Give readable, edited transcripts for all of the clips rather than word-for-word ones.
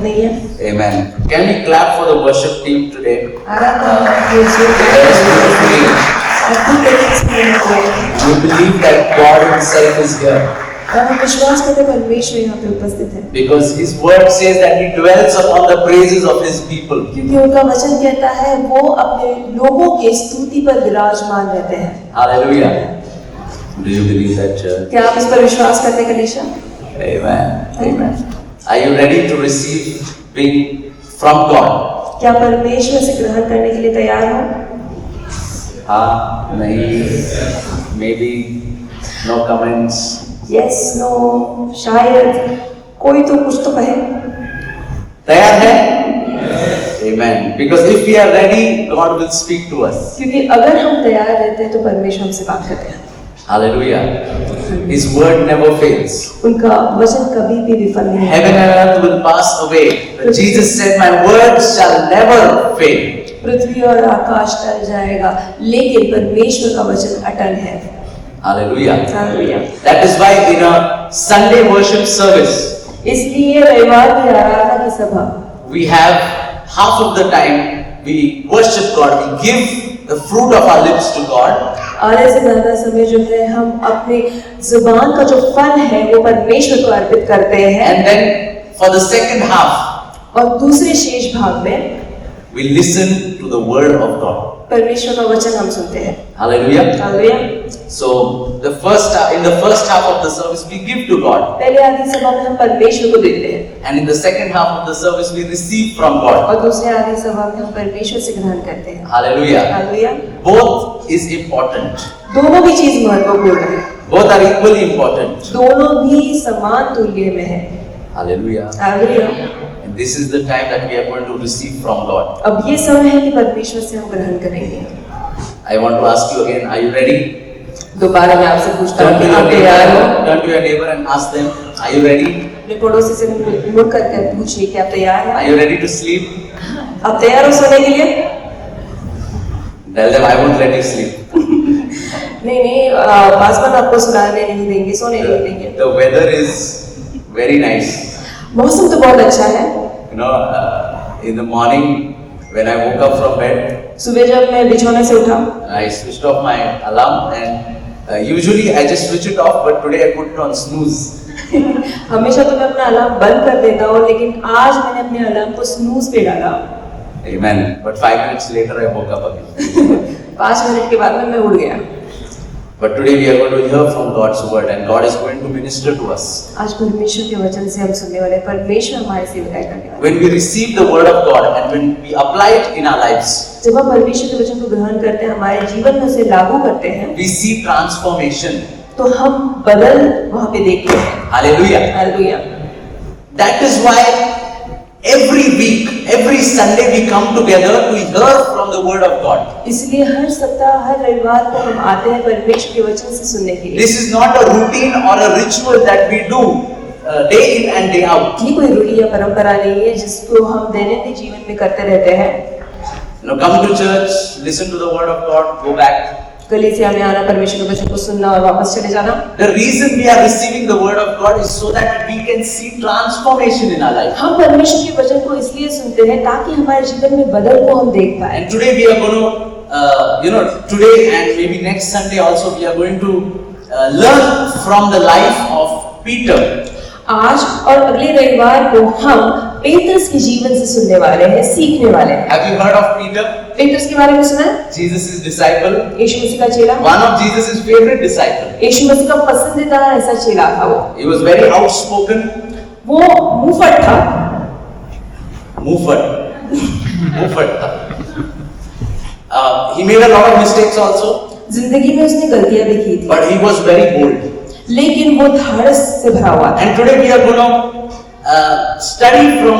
ताकत नहीं है। Amen. Can we clap for the worship team today? We believe that God Himself is here. और हम विश्वास करते हैं परमेश्वर यहाँ पे उपस्थित है। Because His word says that He dwells upon the praises of His people. क्योंकि उनका वचन कहता है वो अपने लोगों के स्तुति पर विराजमान रहते हैं। Hallelujah. Do you believe that, church? क्या आप इस पर विश्वास करते हैं कलीसिया? Amen. Amen. Are you ready to receive being from God? क्या परमेश्वर से ग्रहण करने के लिए तैयार हो? हाँ, नहीं, maybe, no comments. Yes, no, शायद कोई तो कुछ तो कहे। तैयार है? Amen. Because if we are ready, God will speak to us. क्योंकि अगर हम तैयार रहते हैं तो परमेश्वर हमसे बात करते हैं। Hallelujah. His word never fails. उनका वचन कभी भी विफल नहीं होता। Heaven and earth will pass away, but Jesus said, "My word shall never fail." पृथ्वी और आकाश टल जाएगा, लेकिन परमेश्वर का वचन अटल है। Hallelujah. Hallelujah. That is why in a Sunday worship service, इसलिए रविवार की आराधना की सभा we have half of the time we worship God, we give the fruit of our lips to God. आधे से ज्यादा समय जो है हम अपने जुबान का जो फल है वो परमेश्वर को अर्पित करते हैं। And then for the second half, और दूसरे शेष भाग में we listen to the word of God. परमेश्वर का वचन हम सुनते हैं। Hallelujah. Hallelujah. So in the first half of the service we give to God, पहले आधी सभा में हम परमेश्वर को देते हैं and in the second half of the service we receive from God. और दूसरे आधी सभा में हम परमेश्वर से ग्रहण करते हैं। Hallelujah. Hallelujah. Both is important. दोनों भी चीज महत्वपूर्ण है। Both are equally important. दोनों भी समान तुल्य में है। Hallelujah. Hallelujah. And this is the time that we are going to receive from God. अब ये समय है कि परमेश्वर से हम ग्रहण करेंगे। I want to ask you again, are you ready? दोबारा मैं आपसे पूछता हूँ Turn to कि your आप तैयार हो? neighbor, turn to your neighbor and ask them, are you ready? अपने पड़ोसी से मुड़ करके पूछिए कि आप तैयार Are हैं? you ready to sleep? आप तैयार हो सोने के लिए? Tell them, I won't let you sleep. नहीं, पासवान आपको सुनाने नहीं देंगे, सोने नहीं देंगे। The weather is very nice. मौसम तो बहुत अच्छा है। You know, in the morning when I woke up from bed, सुबह जब मैं बिछौने से उठा, I switched off my alarm and usually I just switch it off, but today I put it on snooze. हमेशा तो मैं अपना अलार्म बंद कर देता हूँ, लेकिन आज मैंने अपने अलार्म को स्नूज पे डाला। Amen. But 5 minutes later I woke up again. 5 minute के बाद में मैं उड़ गया। But today we are going to hear from God's word and God is going to minister to us. आज परमेश्वर के वचन से हम सुनने वाले हैं, परमेश्वर हमारे सेवकाई करने वाले हैं। When we receive the word of God and when we apply it in our lives, जब हम परमेश्वर के वचन को ग्रहण करते हैं, हमारे जीवन में उसे लागू करते हैं, we see transformation. तो हम बदल वहाँ पे देखते हैं। Hallelujah. Hallelujah. That is why every week, every Sunday we come together to hear from the word of God. इसलिए हर सप्ताह, हर रविवार को हम आते हैं परमेश्वर के वचन से सुनने के लिए। This is not a routine or a ritual that we do day in and day out. ये कोई रूढ़ी या परंपरा नहीं है जिसको हम दैनिक जीवन में करते रहते हैं। You know, come to church, listen to the word of God, go back. कलीसिया में आना, परमेश्वर के वचन को सुनना और वापस चले जाना। The reason we are receiving the word of God is so that we can see transformation in our life. हम परमेश्वर के वचन को इसलिए सुनते हैं ताकि हमारे जीवन में बदल को हम देख पाए। And today we are going to, today and maybe next Sunday also we are going to learn from the life of Peter. आज और अगले रविवार को हम पेत्रस के जीवन से सुनने वाले हैं, सीखने वाले हैं। Have you heard of Peter? Petrus के बारे में सुना है? Jesus' disciple. यीशु मसीह का चेला। One of Jesus' favorite disciples. यीशु मसीह का पसंदीदा ऐसा चेला था वो। He was very outspoken. वो मुंहफट था। मुंहफट था. He made a lot of mistakes also. जिंदगी में उसने गलतियां भी की थी। But he was very bold. लेकिन वो धाड़स से भरा हुआ था। And today we are going to study from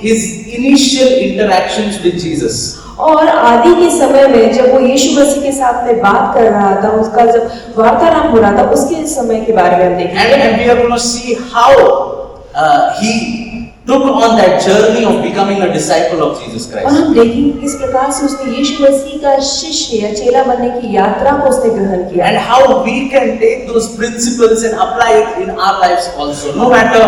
his initial interactions with Jesus. और आदि के समय में जब वो यीशु मसीह के साथ में बात कर रहा था, उसका जब वार्तालाप हो रहा था, उसके समय के बारे में हम देखेंगे। And we are going to see how he took on that journey of becoming a disciple of Jesus और Christ. हम देखेंगे किस प्रकार से उसने यीशु मसीह का शिष्य या चेला बनने की यात्रा को उसने ग्रहण किया। And how we can take those principles and apply it in our lives also. No matter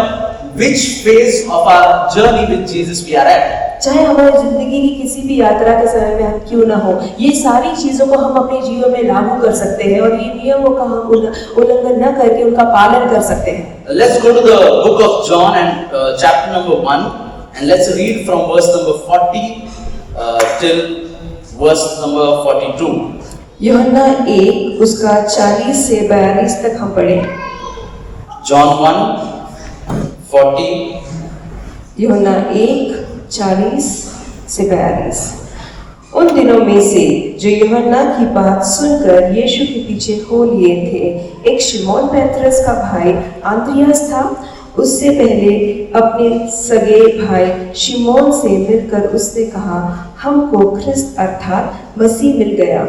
which phase of our journey with Jesus we are at. चाहे हमारी जिंदगी की किसी भी यात्रा के समय में हम क्यों ना हो, ये सारी चीजों को हम अपने जीवन में लागू कर सकते हैं और ये नियमों का हम उल्लंघन न करके उनका पालन कर सकते हैं। Let's go to the book of John and chapter number 1 and let's read from verse number 40 till verse number 42. यूहन्ना 1 उसका 40 से 42 तक हम पढ़ें। John 1:40. यूहन्ना 1 40 से 42। उन दिनों में से जो यूहन्ना की बात सुनकर यीशु के पीछे हो लिए थे, एक शिमोन पेत्रस का भाई आंद्रियास था। उससे पहले अपने सगे भाई शिमोन से मिलकर उसने कहा, हमको ख्रिस्त अर्थात मसीह मिल गया।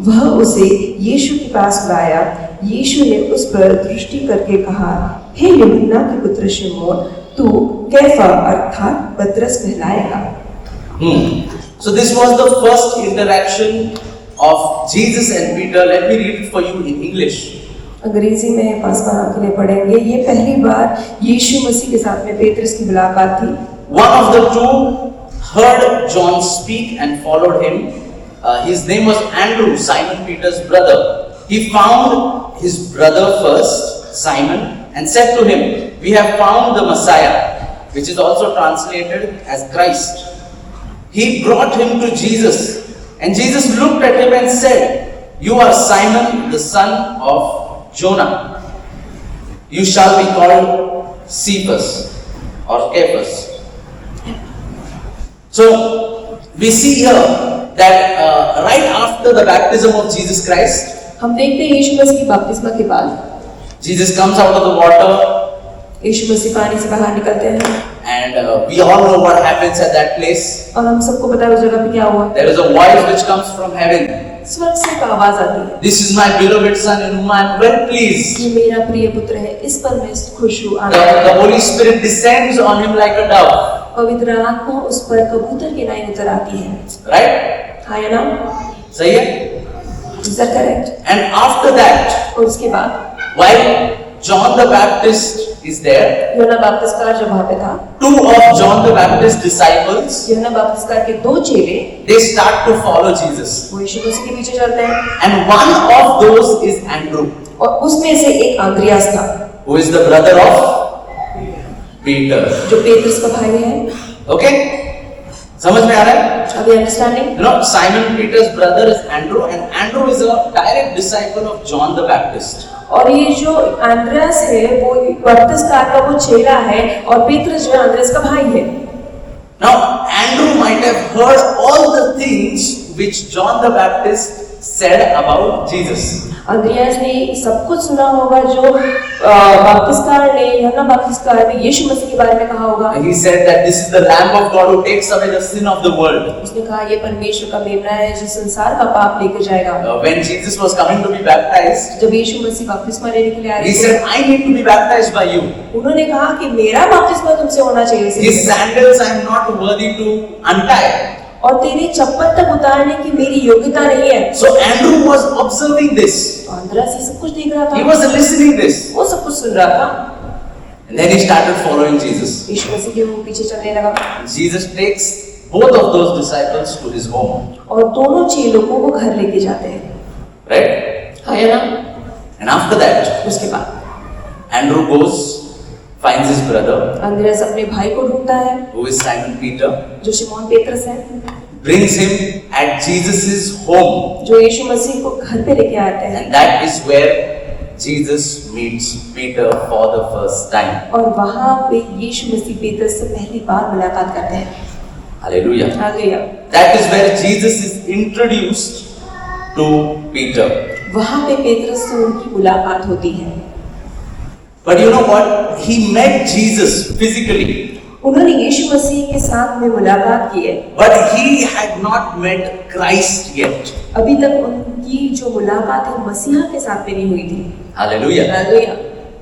वह उसे यीशु के पास लाया। यीशु ने उस पर दृष्टि करके कहा, हे यूहन्ना के पुत्र शिमोन, तू कैफा अर्थात पतरस कहलाएगा। So this was the first interaction of Jesus and Peter. Let me read it for you in English. अंग्रेजी में पासवान आपके लिए पढ़ेंगे। ये पहली बार यीशु मसीह के साथ में पेत्रस की मुलाकात थी। One of the two heard John speak and followed him. His name was Andrew, Simon Peter's brother. He found his brother first, Simon, and said to him, we have found the Messiah, which is also translated as Christ. He brought him to Jesus, and Jesus looked at him and said, you are Simon, the son of Jonah. You shall be called Cephas or Cephas. So we see here that right after the baptism of Jesus Christ, हम देखते हैं यीशु मसीह की बपतिस्मा के बाद Jesus comes out of the water, यीशु मसीह पानी से बाहर निकलते हैं and we all know what happens at that place. और हम सबको पता है उस जगह पे क्या हुआ। There is a voice which comes from heaven. स्वर्ग से एक आवाज आती है, This is my beloved son in whom I am well pleased. ये मेरा प्रिय पुत्र है, इस पर मैं खुश हूँ। The Holy Spirit descends on him like a dove. पवित्र आत्मा उस पर कबूतर के नाई उतर आती है। Right? हाँ या ना? सही है? Is that correct? And after that, और उसके बाद while John the Baptist is there, यूहन्ना बपतिस्मकार जब वहाँ पे था, two of John the Baptist disciples, यूहन्ना बपतिस्मकार के 2 चेले they start to follow Jesus. वो यीशु मसीह के पीछे चलते हैं And one of those is Andrew, और उसमें से एक आंद्रियास था who is the brother of Peter. जो पेत्रस का भाई है। Okay? समझ में आ रहा है? अभी understanding? You know, Simon Peter's brother is Andrew, and Andrew is a direct disciple of John the Baptist. और ये जो आंद्रियास है वो बपतिस्मकार का वो चेला है और पेत्रस जो है आंद्रियास का भाई है। Now, Andrew might have heard all the things which John the Baptist said about Jesus. Andreas ने सब कुछ सुना होगा जो बपतिस्मकार ने यूहन्ना बपतिस्मकार में यीशु मसीह के बारे में कहा होगा। He said that this is the Lamb of God who takes away the sin of the world. उसने कहा ये परमेश्वर का मेमना है जो संसार का पाप लेकर जाएगा। When Jesus was coming to be baptized, जब यीशु मसीह बपतिस्मा लेने के लिए आए he थे, said, I need to be baptized by you. उन्होंने कहा कि मेरा बपतिस्मा तुमसे होना चाहिए। His sandals I am not worthy to untie. और तेरी चप्पल तक उतारने की मेरी योग्यता नहीं है। So Andrew was observing this. Andreas ये सब कुछ देख रहा था। He was listening this. वो सब कुछ सुन रहा था। And then he started following Jesus. यीशु मसीह के पीछे चलने लगा। Jesus takes both of those disciples to his home. और दोनों चेलों को वो घर लेके जाते हैं। Right? हाँ या ना? And after that, उसके बाद Andrew goes, finds his brother, Andreas अपने भाई को ढूंढता है who is Simon Peter, जो शिमोन पेत्रस है, brings him at Jesus' home. जो यीशु मसीह को घर पे लेके आते हैं। And that is where Jesus meets Peter for the first time. और वहाँ पे यीशु मसीह पेत्रस से पहली बार मुलाकात करते हैं। Hallelujah. Hallelujah. That is where Jesus is introduced to Peter. वहाँ पे पेत्रस से उनकी मुलाकात होती है। But you know what? He met Jesus physically. उन्होंने यीशु मसीह के साथ में मुलाकात की है, But he had not met Christ yet. अभी तक उनकी जो मुलाकात है मसीहा के साथ में नहीं हुई थी। Hallelujah. Hallelujah.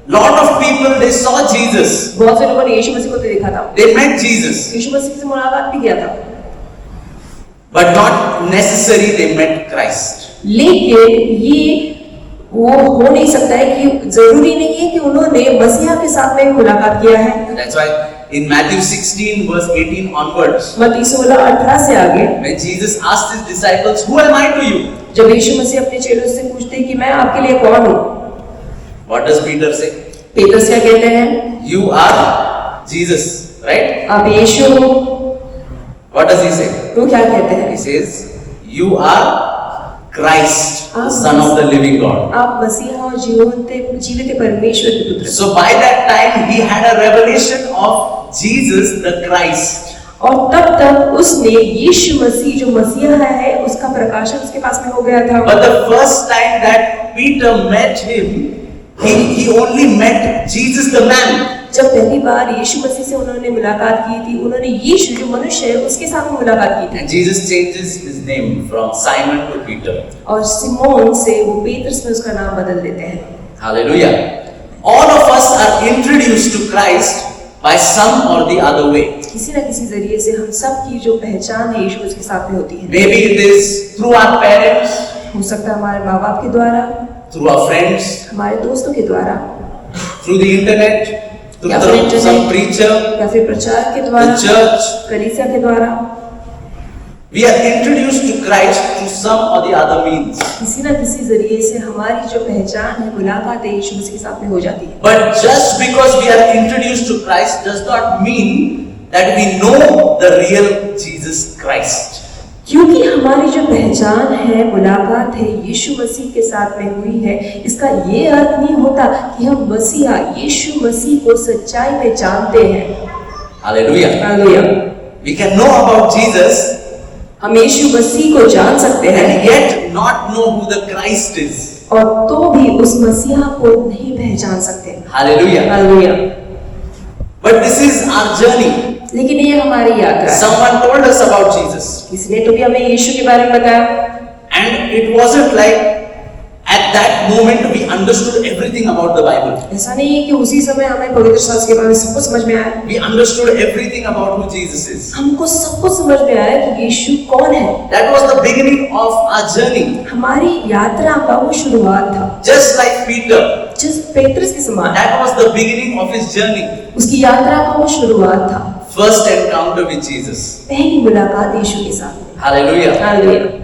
Lot of people, they saw Jesus. बहुत से लोगों ने यीशु मसीह को तो देखा था, They met Jesus. यीशु मसीह से मुलाकात भी किया था, But not necessarily they met Christ. लेकिन ये वो हो नहीं सकता है कि जरूरी नहीं है कि उन्होंने मसीहा के साथ में मुलाकात किया है। That's why in Matthew 16 verse 18 onwards, मत्ती 16:18 से आगे when Jesus asked his disciples, "Who am I to you?" जब यीशु मसीह अपने चेलों से पूछते हैं कि मैं आपके लिए कौन हूँ, What does Peter say? पतरस क्या कहते हैं? You are Jesus, right? आप यीशु हो। What does he say? वो क्या कहते हैं? He says, "You are Christ, the Son of the living God." आप मसीहा और जीवित परमेश्वर के पुत्र। So by that time he had a revelation of Jesus the Christ. और तब तक उसने यीशु मसीह जो मसीहा है उसका प्रकाशन उसके पास में हो गया था। But the first time that Peter met him, he only met Jesus the man. जब पहली बार यीशु मसीह से उन्होंने मुलाकात की थी, उन्होंने यीशु जो मनुष्य है उसके साथ में मुलाकात की थी। And Jesus changes his name from Simon to Peter. और सिमोन से वो पतरस में उसका नाम बदल देते हैं। Hallelujah. All of us are introduced to Christ by some or the other way. किसी न किसी जरिए से हम सब की जो पहचान है यीशु उसके साथ में होती है। Maybe it is through our parents, हो सकता है हमारे माँ बाप के द्वारा, through our friends, हमारे दोस्तों के द्वारा, through the internet, या through फिर some इंटरनेट, preacher, या फिर प्रचार के the द्वारा, church. कलीसिया के द्वारा। We are introduced to Christ through some or the other means. किसी न किसी जरिए से हमारी जो पहचान है मुलाकात है यीशु मसीह के साथ में हो जाती है। But just because we are introduced to Christ does not mean that we know the real Jesus Christ. क्योंकि हमारी जो पहचान है मुलाकात है यीशु मसीह के साथ में हुई है, इसका ये अर्थ नहीं होता कि हम मसीहा यीशु मसीह को सच्चाई में जानते हैं। Hallelujah. Hallelujah. We can know about Jesus हम यीशु मसीह को जान सकते हैं and yet not know who the Christ is. और तो भी उस मसीहा को नहीं पहचान सकते। Hallelujah. Hallelujah. But this is our journey. लेकिन ये हमारी यात्रा है। Someone told us about Jesus. किसी ने तो भी हमें यीशु के बारे में बताया। And it wasn't like at that moment we understood everything about the Bible. ऐसा नहीं है कि उसी समय हमें पवित्र शास्त्र के बारे में सब कुछ समझ में आया। We understood everything about who Jesus is. हमको सब कुछ समझ में आया कि यीशु कौन है। That was the beginning of our journey. हमारी यात्रा का वो शुरुआत था। Just like Peter, जिस पेतरस के समान that was the beginning of his journey. उसकी यात्रा का वो शुरुआत था। First encounter with Jesus. पहली मुलाकात यीशु के साथ। Hallelujah. Hallelujah.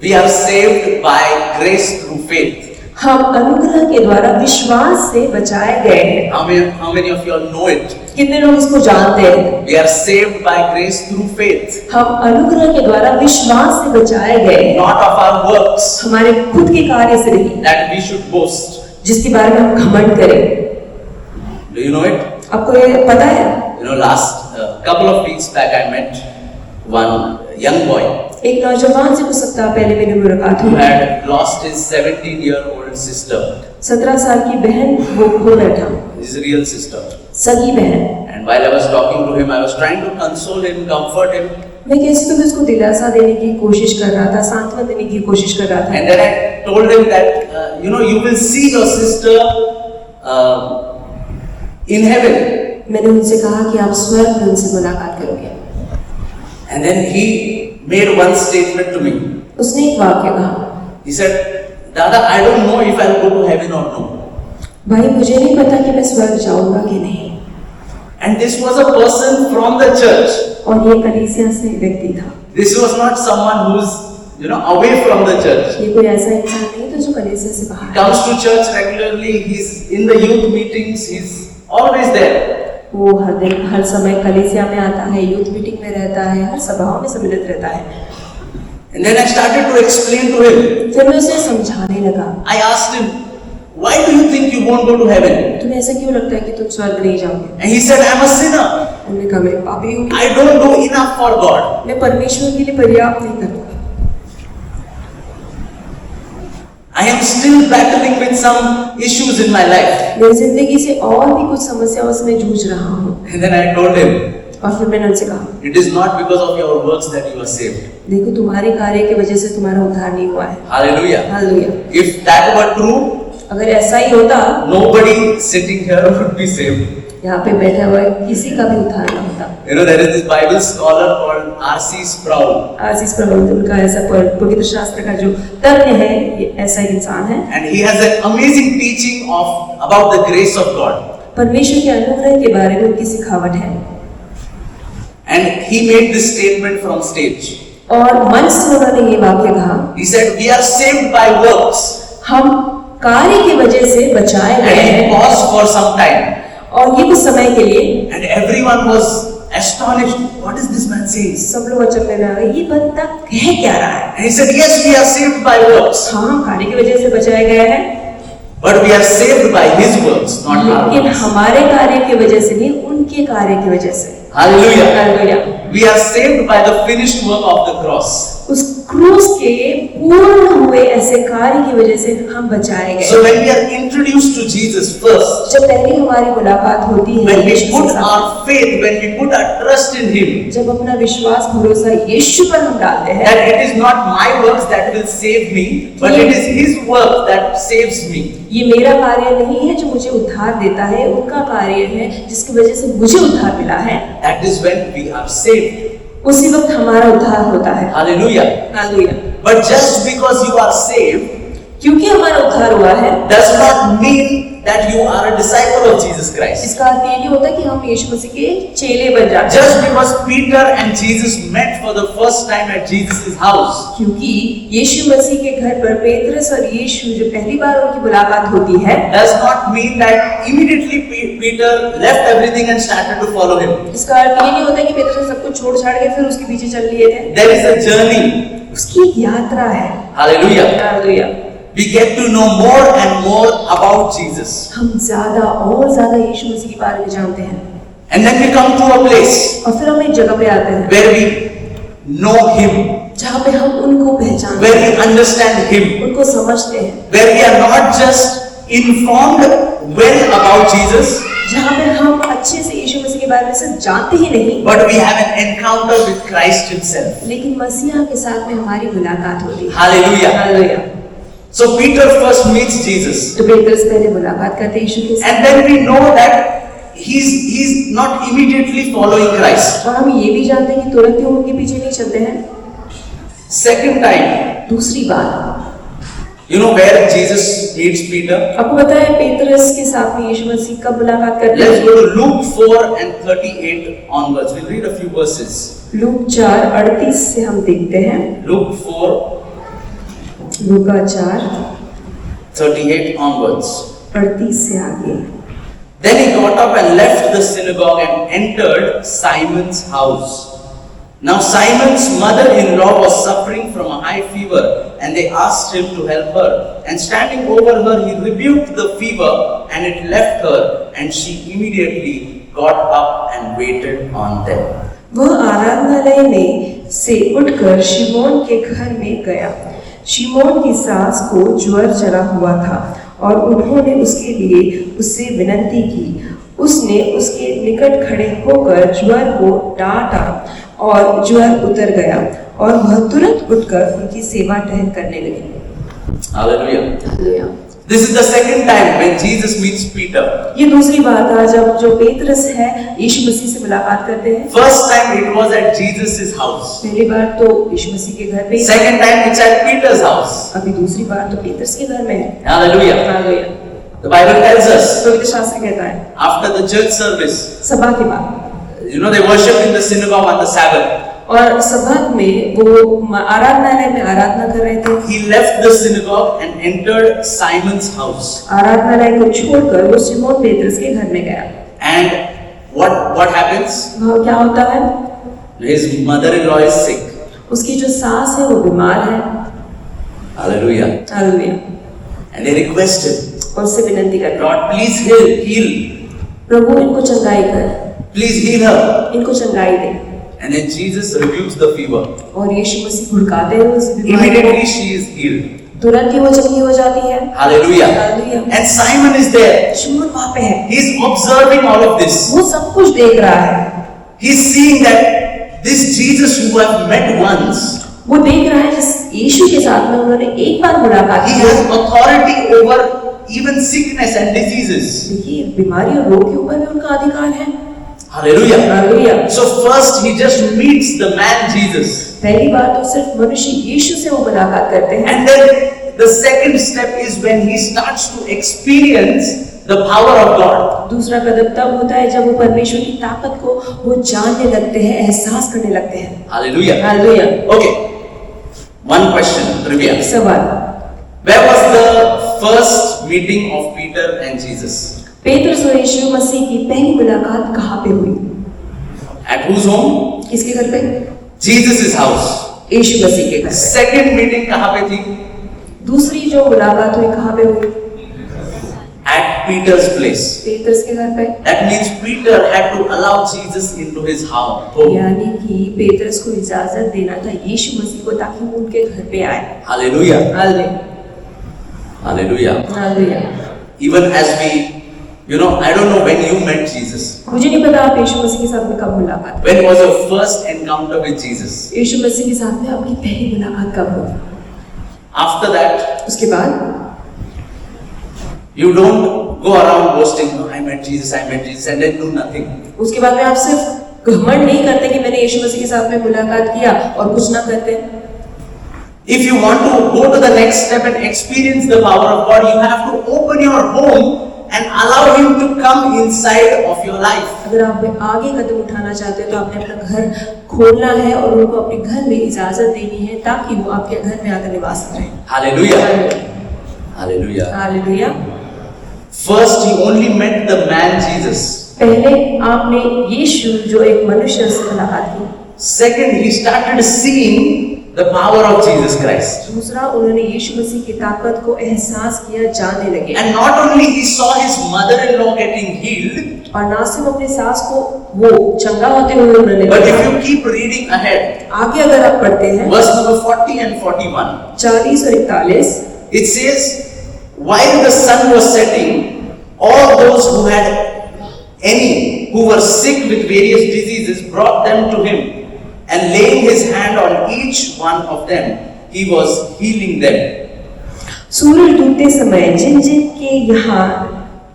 We are saved by grace through faith. हम अनुग्रह के द्वारा विश्वास से बचाए गए हैं। How many of you all know it? कितने लोग इसको जानते हैं? We are saved by grace through faith, हम अनुग्रह के द्वारा विश्वास से बचाए गए हैं, not of our works, हमारे खुद के कार्य से नहीं, that we should boast. जिसके बारे में हम घमंड करें। Do you know it? आपको ये पता है? You know, last couple of weeks back I met one young boy एक नौजवान से कुछ सप्ताह पहले मेरी मुलाकात who हुई। had lost his 17-year-old sister, 17 साल की बहन वो खो बैठा, his real sister. सगी बहन। And while I was talking to him, I was trying to console him, comfort him. मैं कैसे तो उसको दिलासा देने की कोशिश कर रहा था, सांत्वना देने की कोशिश कर रहा था। And then I told him that, you will see your sister in heaven. मैंने उनसे कहा कि आप स्वर्ग में उनसे मुलाकात करोगे। And then he made one statement to me. उसने एक वाक्य कहा, He said, Dada, I don't know if I'll go to heaven or no. भाई मुझे नहीं पता कि मैं स्वर्ग जाऊंगा कि नहीं। And this was a person from the church. और ये कलीसिया से व्यक्ति था। This was not someone who's, away from the church. ये कोई ऐसा इंसान नहीं था जो कलीसिया से बाहर है। Comes to church regularly. He's in the youth meetings. He's always there. वो हर दिन हर समय कलीसिया में आता है, यूथ मीटिंग में रहता है, हर सभाओं में सम्मिलित रहता है। And then I started to explain to him. फिर मैं उसे समझाने लगा। I asked him, why do you think you won't go to heaven? तुम्हें ऐसा क्यों लगता है कि तुम स्वर्ग नहीं जाओगे? And he said, I'm a sinner. उन्होंने कहा मैं पापी हूँ, I don't do enough for God. मैं परमेश्वर के लिए पर्याप्त नहीं करता। I am still battling with some issues in my life. मेरी जिंदगी से और भी कुछ समस्याओं से मैं जूझ रहा हूँ। And then I told him, और फिर मैंने उनसे कहा, it is not because of your works that you are saved. देखो तुम्हारे कार्य की वजह से तुम्हारा उद्धार नहीं हुआ है। Hallelujah. Hallelujah. If that were true, अगर ऐसा ही होता nobody sitting here would be saved. यहाँ पे बैठा हुआ किसी का भी उद्धार न होता। You know, there is this Bible scholar called R.C. Sproul, आशीष प्रबंध उनका ऐसा पवित्र शास्त्र का जो तज्ञ है, ये ऐसा एक इंसान है। and he has an amazing teaching about the grace of God. परमेश्वर के अनुग्रह के बारे में उनकी सिखावट है। And he made this statement from stage. और मंच से उन्होंने ये वाक्य कहा, He said, "We are saved by works." हम कार्य की वजह से बचाए And गए he हैं। paused for some time. और ये कुछ समय के लिए And everyone was astonished. What is this man saying? सब लोग अचंभे में आ गए, ये बंदा कह क्या रहा है? And he said, "Yes, we are saved by works, हाँ, हम कार्य की वजह से बचाए गए हैं, but we are saved by His works, not our लेकिन works." हमारे कार्य की वजह से नहीं, उनके कार्य की वजह से। Hallelujah. Hallelujah. We are saved by the finished work of the cross. उस क्रूस के पूर्ण हुए ऐसे कार्य की वजह से हम बचाए गए। So when we are introduced to Jesus first, जब पहली हमारी मुलाकात होती है when we यीशु put के साथ, our faith, when we put our trust in Him, जब अपना विश्वास भरोसा यीशु पर हम डालते हैं, that it is not my works that will save me, but it is His work that saves me. ये मेरा कार्य नहीं है जो मुझे उद्धार देता है, उनका कार्य है जिसकी वजह से मुझे उद्धार मिला है। That is when we are saved. उसी वक्त हमारा उद्धार होता है। Hallelujah. Hallelujah. But just because you are saved क्योंकि हमारा उद्धार हुआ है, does not mean that you are a disciple of Jesus Christ. इसका अर्थ ये नहीं होता कि हम यीशु मसीह के चेले बन जाते हैं। Just because Peter and Jesus met for the first time at Jesus' house क्योंकि यीशु मसीह के घर पर पेत्रस और यीशु जो पहली बार उनकी मुलाकात होती है, does not mean that immediately Peter left everything and started to follow him. इसका अर्थ ये नहीं होता कि पेत्रस ने सब कुछ छोड़ छाड़ के फिर उसके पीछे चल लिए थे। There is a journey. उसकी एक यात्रा है। Hallelujah. Hallelujah. We get to know more and more about Jesus. हम ज्यादा और ज्यादा यीशु मसीह के बारे में जानते हैं। And then we come to a place और फिर हम एक जगह पे आते हैं where we know Him, जहाँ पे हम उनको पहचानते where हैं, we understand Him, उनको समझते हैं, where we are not just informed well about Jesus, जहाँ पे हम अच्छे से यीशु मसीह के बारे में सिर्फ जानते ही नहीं, but we have an encounter with Christ Himself. लेकिन मसीहा के साथ में हमारी मुलाकात होती है। Hallelujah. Hallelujah. So Peter first meets Jesus, तो पेत्रस पहले मुलाकात करते हैं यीशु के साथ, and then we know that he's not immediately following Christ. और हम ये भी जानते हैं कि तुरंत ही उनके पीछे नहीं चलते हैं। Second time, दूसरी बात, you know where Jesus meets Peter? आपको पता है पेत्रस के साथ में यीशु मसीह कब मुलाकात करते Let's हैं? go to Luke 4:38 onwards. We'll read a few verses. Look 4:38 से हम देखते हैं। Luke 4, लूका 4 38 onwards. 38 से आगे। Then he got up and left the synagogue and entered Simon's house. Now Simon's mother-in-law was suffering from a high fever, and they asked him to help her. And standing over her, he rebuked the fever, and it left her, and she immediately got up and waited on them. वह आराधनालय में से उठकर शिमोन के घर में गया। शिमोन की सास को ज्वर चढ़ा हुआ था और उन्होंने उसके लिए उससे विनती की। उसने उसके निकट खड़े होकर ज्वर को डांटा और ज्वर उतर गया और वह तुरंत उठकर उनकी सेवा टहल करने लगी। Hallelujah. Hallelujah. This is the second time when Jesus meets Peter. ये दूसरी बात है जब जो पेत्रस है यीशु मसीह से मुलाकात करते हैं। First time it was at Jesus' house. पहली बार तो यीशु मसीह के घर पे, Second time it's at Peter's house. अभी दूसरी बार तो पेत्रस के घर में है। Hallelujah. Hallelujah. The Bible tells us पवित्र शास्त्र कहता है after the church service, सभा के बाद, you know, they worshiped in the synagogue on the Sabbath. और सभा में वो आराधनालय में आराधना कर रहे थे। He left the synagogue and entered Simon's house. आराधनालय को छोड़कर वो शिमोन पेत्रस के घर में गया। And what happens? वहाँ क्या होता है? His mother-in-law is sick. उसकी जो सास है वो बीमार है। Hallelujah. Hallelujah. And they requested, और उससे विनती करते हैं, Lord, please heal. प्रभु इनको चंगाई कर, Please heal her. इनको चंगाई दे। And then Jesus rebukes the fever. और यीशु मसीह भुड़काते हैं उस बीमारी को। Immediately she is healed. तुरंत ही वो चंगी हो जाती है। Hallelujah. Hallelujah. And Simon is there. शिमोन वहाँ पे है, He's observing all of this. वो सब कुछ देख रहा है। He's seeing that this Jesus who I've met once, वो देख रहा है जिस यीशु के साथ में उन्होंने एक बार मुलाकात He की। has authority over even sickness and diseases. देखिए बीमारी और रोग के ऊपर भी उनका अधिकार है। Hallelujah. Hallelujah. So first he just meets the man Jesus. पहली बार तो सिर्फ मनुष्य यीशु से वो मुलाकात करते हैं। And then the second step is when he starts to experience the power of God. दूसरा कदम तब होता है जब वो परमेश्वर की ताकत को वो जानने लगते हैं, एहसास करने लगते हैं। Hallelujah. Hallelujah. Okay. One question, trivia. एक सवाल, Where was the first meeting of Peter and Jesus? Petrus और यीशु मसीह की पहली मुलाकात कहाँ पे हुई? At whose home? किसके घर पे? Jesus' house. यीशु मसीह के घर पे। Second meeting कहाँ पे थी? दूसरी जो मुलाकात हुई कहाँ पे हुई? At Peter's place. पेत्रस के घर पे। That means Peter had to allow Jesus into his house. यानी कि पेत्रस को इजाजत देना था यीशु मसीह को ताकि वो उनके घर पे आए। Hallelujah. Hallelujah. Hallelujah. Hallelujah. Even as we, I don't know when you met Jesus. मुझे नहीं पता आप यीशु मसीह के साथ में कब मुलाकात। When was your first encounter with Jesus? यीशु मसीह के साथ में आपकी पहली मुलाकात कब हुई? After that, उसके बाद you don't go around boasting, "No, I met Jesus, and then do nothing. उसके बाद में आप सिर्फ घमंड नहीं करते कि मैंने यीशु मसीह के साथ में मुलाकात किया और कुछ ना करते। If you want to go to the next step and experience the power of God, you have to open your home and allow Him to come inside of your life. अगर आप आगे कदम उठाना चाहते हैं तो आपने अपना घर खोलना है और उनको अपने घर में इजाजत देनी है ताकि वो आपके घर में आकर निवास करें। Hallelujah. Hallelujah. Hallelujah. First, He only met the man Jesus. पहले आपने यीशु जो एक मनुष्य से मुलाकात की। Second, He started seeing the power of Jesus Christ. दूसरा उन्होंने यीशु मसीह की ताकत को एहसास किया, जानने लगे। And not only He saw His mother-in-law getting healed, और ना सिर्फ अपने सास को वो चंगा होते हुए उन्होंने but if देखा। you keep reading ahead, आगे अगर आप पढ़ते हैं verse number 40 and 41, 40 और 41, it says, while the sun was setting, all those who had who were sick with various diseases brought them to him, and laying his hand on each one of them, he was healing them. सूरज डूबते समय जिन जिन के यहाँ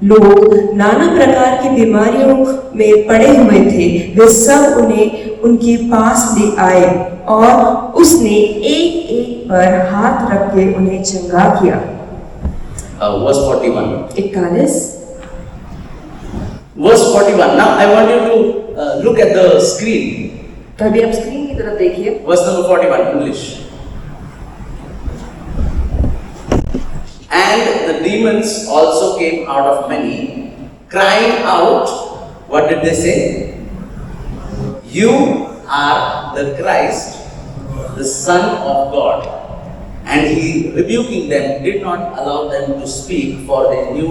लोग नाना प्रकार की बीमारियों में पड़े हुए थे वे सब उन्हें उनके पास ले आए और उसने एक एक पर हाथ रख के उन्हें चंगा किया। Verse 41. 41। Verse 41. Now I want you to look at the screen. तभी आप स्क्रीन की तरफ देखिए। Verse number 41, English. And the demons also came out of many, crying out, what did they say? You are the Christ, the Son of God. And he, rebuking them, did not allow them to speak, for they knew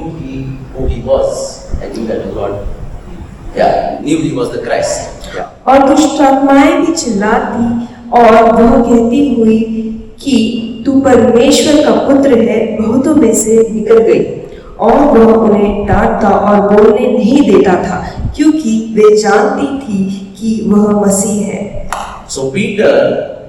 who he was. I think that is God. Yeah, knew he was the Christ. Yeah. और दुष्ट आत्माएं भी चिल्लाती और वह कहती हुई कि तू परमेश्वर का पुत्र है, बहुतों में से निकल गई। और वह उन्हें डांटता और बोलने नहीं देता था क्योंकि वे जानती थी कि वह मसीह है। So Peter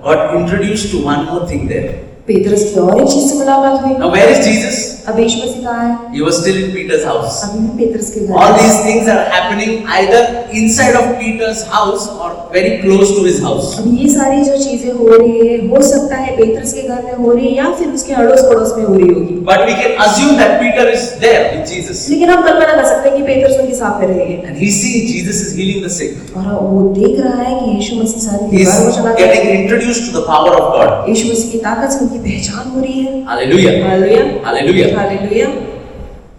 got introduced to one more thing there. पेतरस की और एक चीज से मुलाकात हुई। Now where is Jesus? अब यीशु मसीह कहाँ है? He was still in Peter's house. अभी भी पेतरस के घर। All these things are happening either inside of Peter's house or very close to his house. अब ये सारी जो चीजें हो रही है हो सकता है पेतरस के घर में हो रही है या फिर उसके अड़ोस पड़ोस में हो रही होगी। But we can assume that Peter is there with Jesus. लेकिन हम कल्पना कर सकते हैं कि पेतरस उनके साथ में रहेंगे। And he sees Jesus is healing the sick. और वो देख रहा है कि यीशु मसीह सारी He is बीमारों को चला getting introduced to the power of God. यीशु मसीह की ताकत से उनकी पहचान हो रही है। Hallelujah. Hallelujah. Hallelujah. Hallelujah.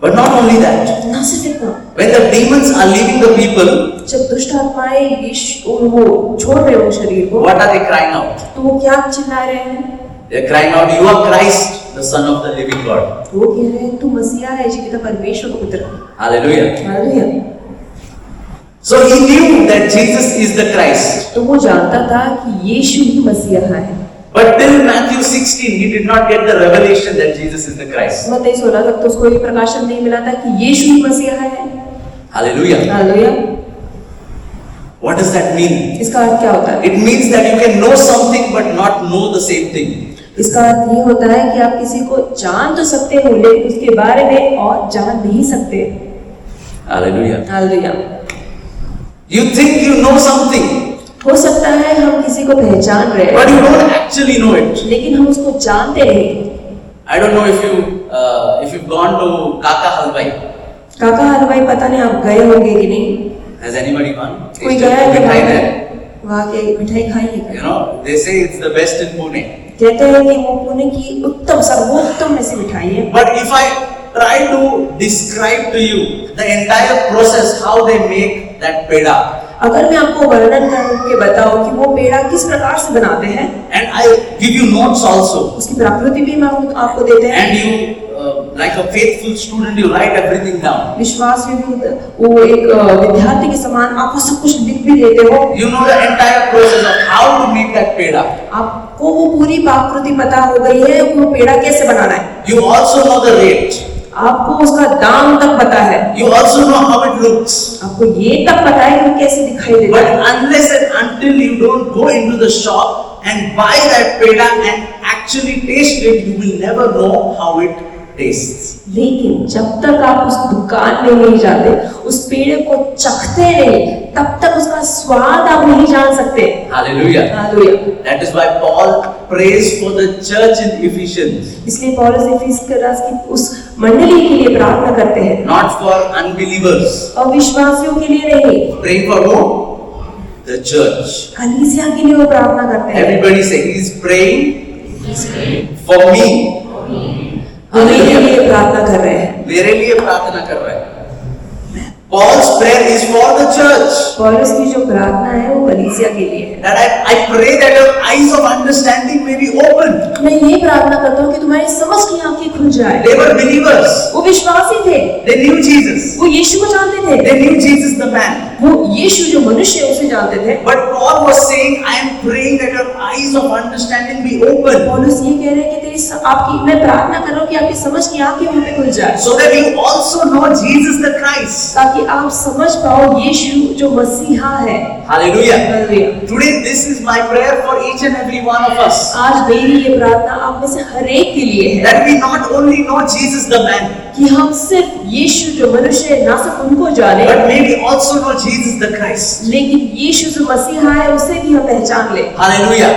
But not only that. ना सिर्फ इतना, When the demons are leaving the people, जब दुष्ट आत्माएं यीशु वो छोड़ रहे हो शरीर को, what are they crying out? तो वो क्या चिल्ला रहे हैं? They are crying out, "You are Christ, the Son of the living God." वो कह रहे हैं तू मसीहा है जीवित परमेश्वर का पुत्र। Hallelujah. Hallelujah. So he knew that Jesus is the Christ. तो वो जानता था कि यीशु ही मसीहा है। But till Matthew 16, he did not get the revelation that Jesus is the Christ. मत्ती 16 तक तो उसको ये प्रकाशन नहीं मिला था कि यीशु ही मसीहा है। Hallelujah. Hallelujah. What does that mean? इसका अर्थ क्या होता है? It means that you can know something but not know the same thing. इसका अर्थ ये होता है कि आप किसी को जान तो सकते हो लेकिन उसके बारे में और जान नहीं सकते। Hallelujah. Hallelujah. You think you know something, हो सकता है हम किसी को पहचान रहे but हैं you don't actually know it. लेकिन हम उसको जानते नहीं। I don't know if you've gone to Kaka Halwai. काका हलवाई पता नहीं आप गए होंगे कि नहीं। Has anybody gone? कोई Tasted गया है the कि mithai नहीं? there? वहाँ के मिठाई खाई है You क्या? know, they say it's the best in Pune. कहते हैं कि वो पुणे की उत्तम सर्वोत्तम में से मिठाई है। But if I try to describe to you the entire process how they make that peda, अगर मैं आपको वर्णन करके बताऊं कि वो पेड़ा किस प्रकार से बनाते हैं, and I give you notes also, उसकी प्रकृति भी हम आपको देते हैं, and you like a faithful student you write everything down. विश्वास में भी वो एक विद्यार्थी के समान आपको सब कुछ लिख भी देते हो। You know the entire process of how to make that peda. आपको वो पूरी प्रकृति पता हो गई है वो पेड़ा कैसे बनाना है। You also know the rate. आपको उसका दाम तक पता है। You also know how it looks. आपको ये तक पता है कि वो कैसे दिखाई देता But है। unless and until you don't go into the shop and buy that peda and actually taste it, you will never know how it tastes. लेकिन जब तक आप उस दुकान में नहीं जाते, उस पेड़े को चखते नहीं, तब तक उसका स्वाद आप नहीं जान सकते। Hallelujah. Hallelujah. That is why Paul prays for the church in Ephesians, इसलिए पौलुस इफिस के रास की उस मंडली के लिए प्रार्थना करते हैं, not for unbelievers. अविश्वासियों के लिए नहीं, Praying for who? The church. कलीसिया के लिए वो प्रार्थना करते हैं। Everybody say he's praying for me. वो मेरे लिए प्रार्थना कर रहे हैं। मेरे लिए प्रार्थना कर रहे हैं। Paul's prayer is for the church. पौलुस की जो प्रार्थना है वो कलीसिया के लिए है। That I pray that your eyes of understanding may be opened. मैं ये प्रार्थना करता हूँ कि तुम्हारी समझ की आंखें खुल जाए। They were believers. वो विश्वासी थे, They knew Jesus. वो यीशु को जानते थे, They knew Jesus the man. वो यीशु जो मनुष्य है उसे जानते थे। But Paul was saying, I am praying that your eyes of understanding be opened, पौलुस ये कह रहे हैं कि आपकी मैं प्रार्थना कर रहा हूँ कि आपकी समझ की आंखें वहां पे खुल जाए, so that you also know Jesus the Christ. ताकि आप समझ पाओ यीशु जो मसीहा है। Hallelujah. Hallelujah. Today this is my prayer for each and every one of us. आज मेरी ये प्रार्थना आप में से हर एक के लिए है That we not only know Jesus the man, कि हम सिर्फ यीशु जो मनुष्य है ना सिर्फ उनको जाने, but maybe also know Jesus the Christ. लेकिन यीशु जो मसीहा है उसे भी हम पहचान ले। Hallelujah.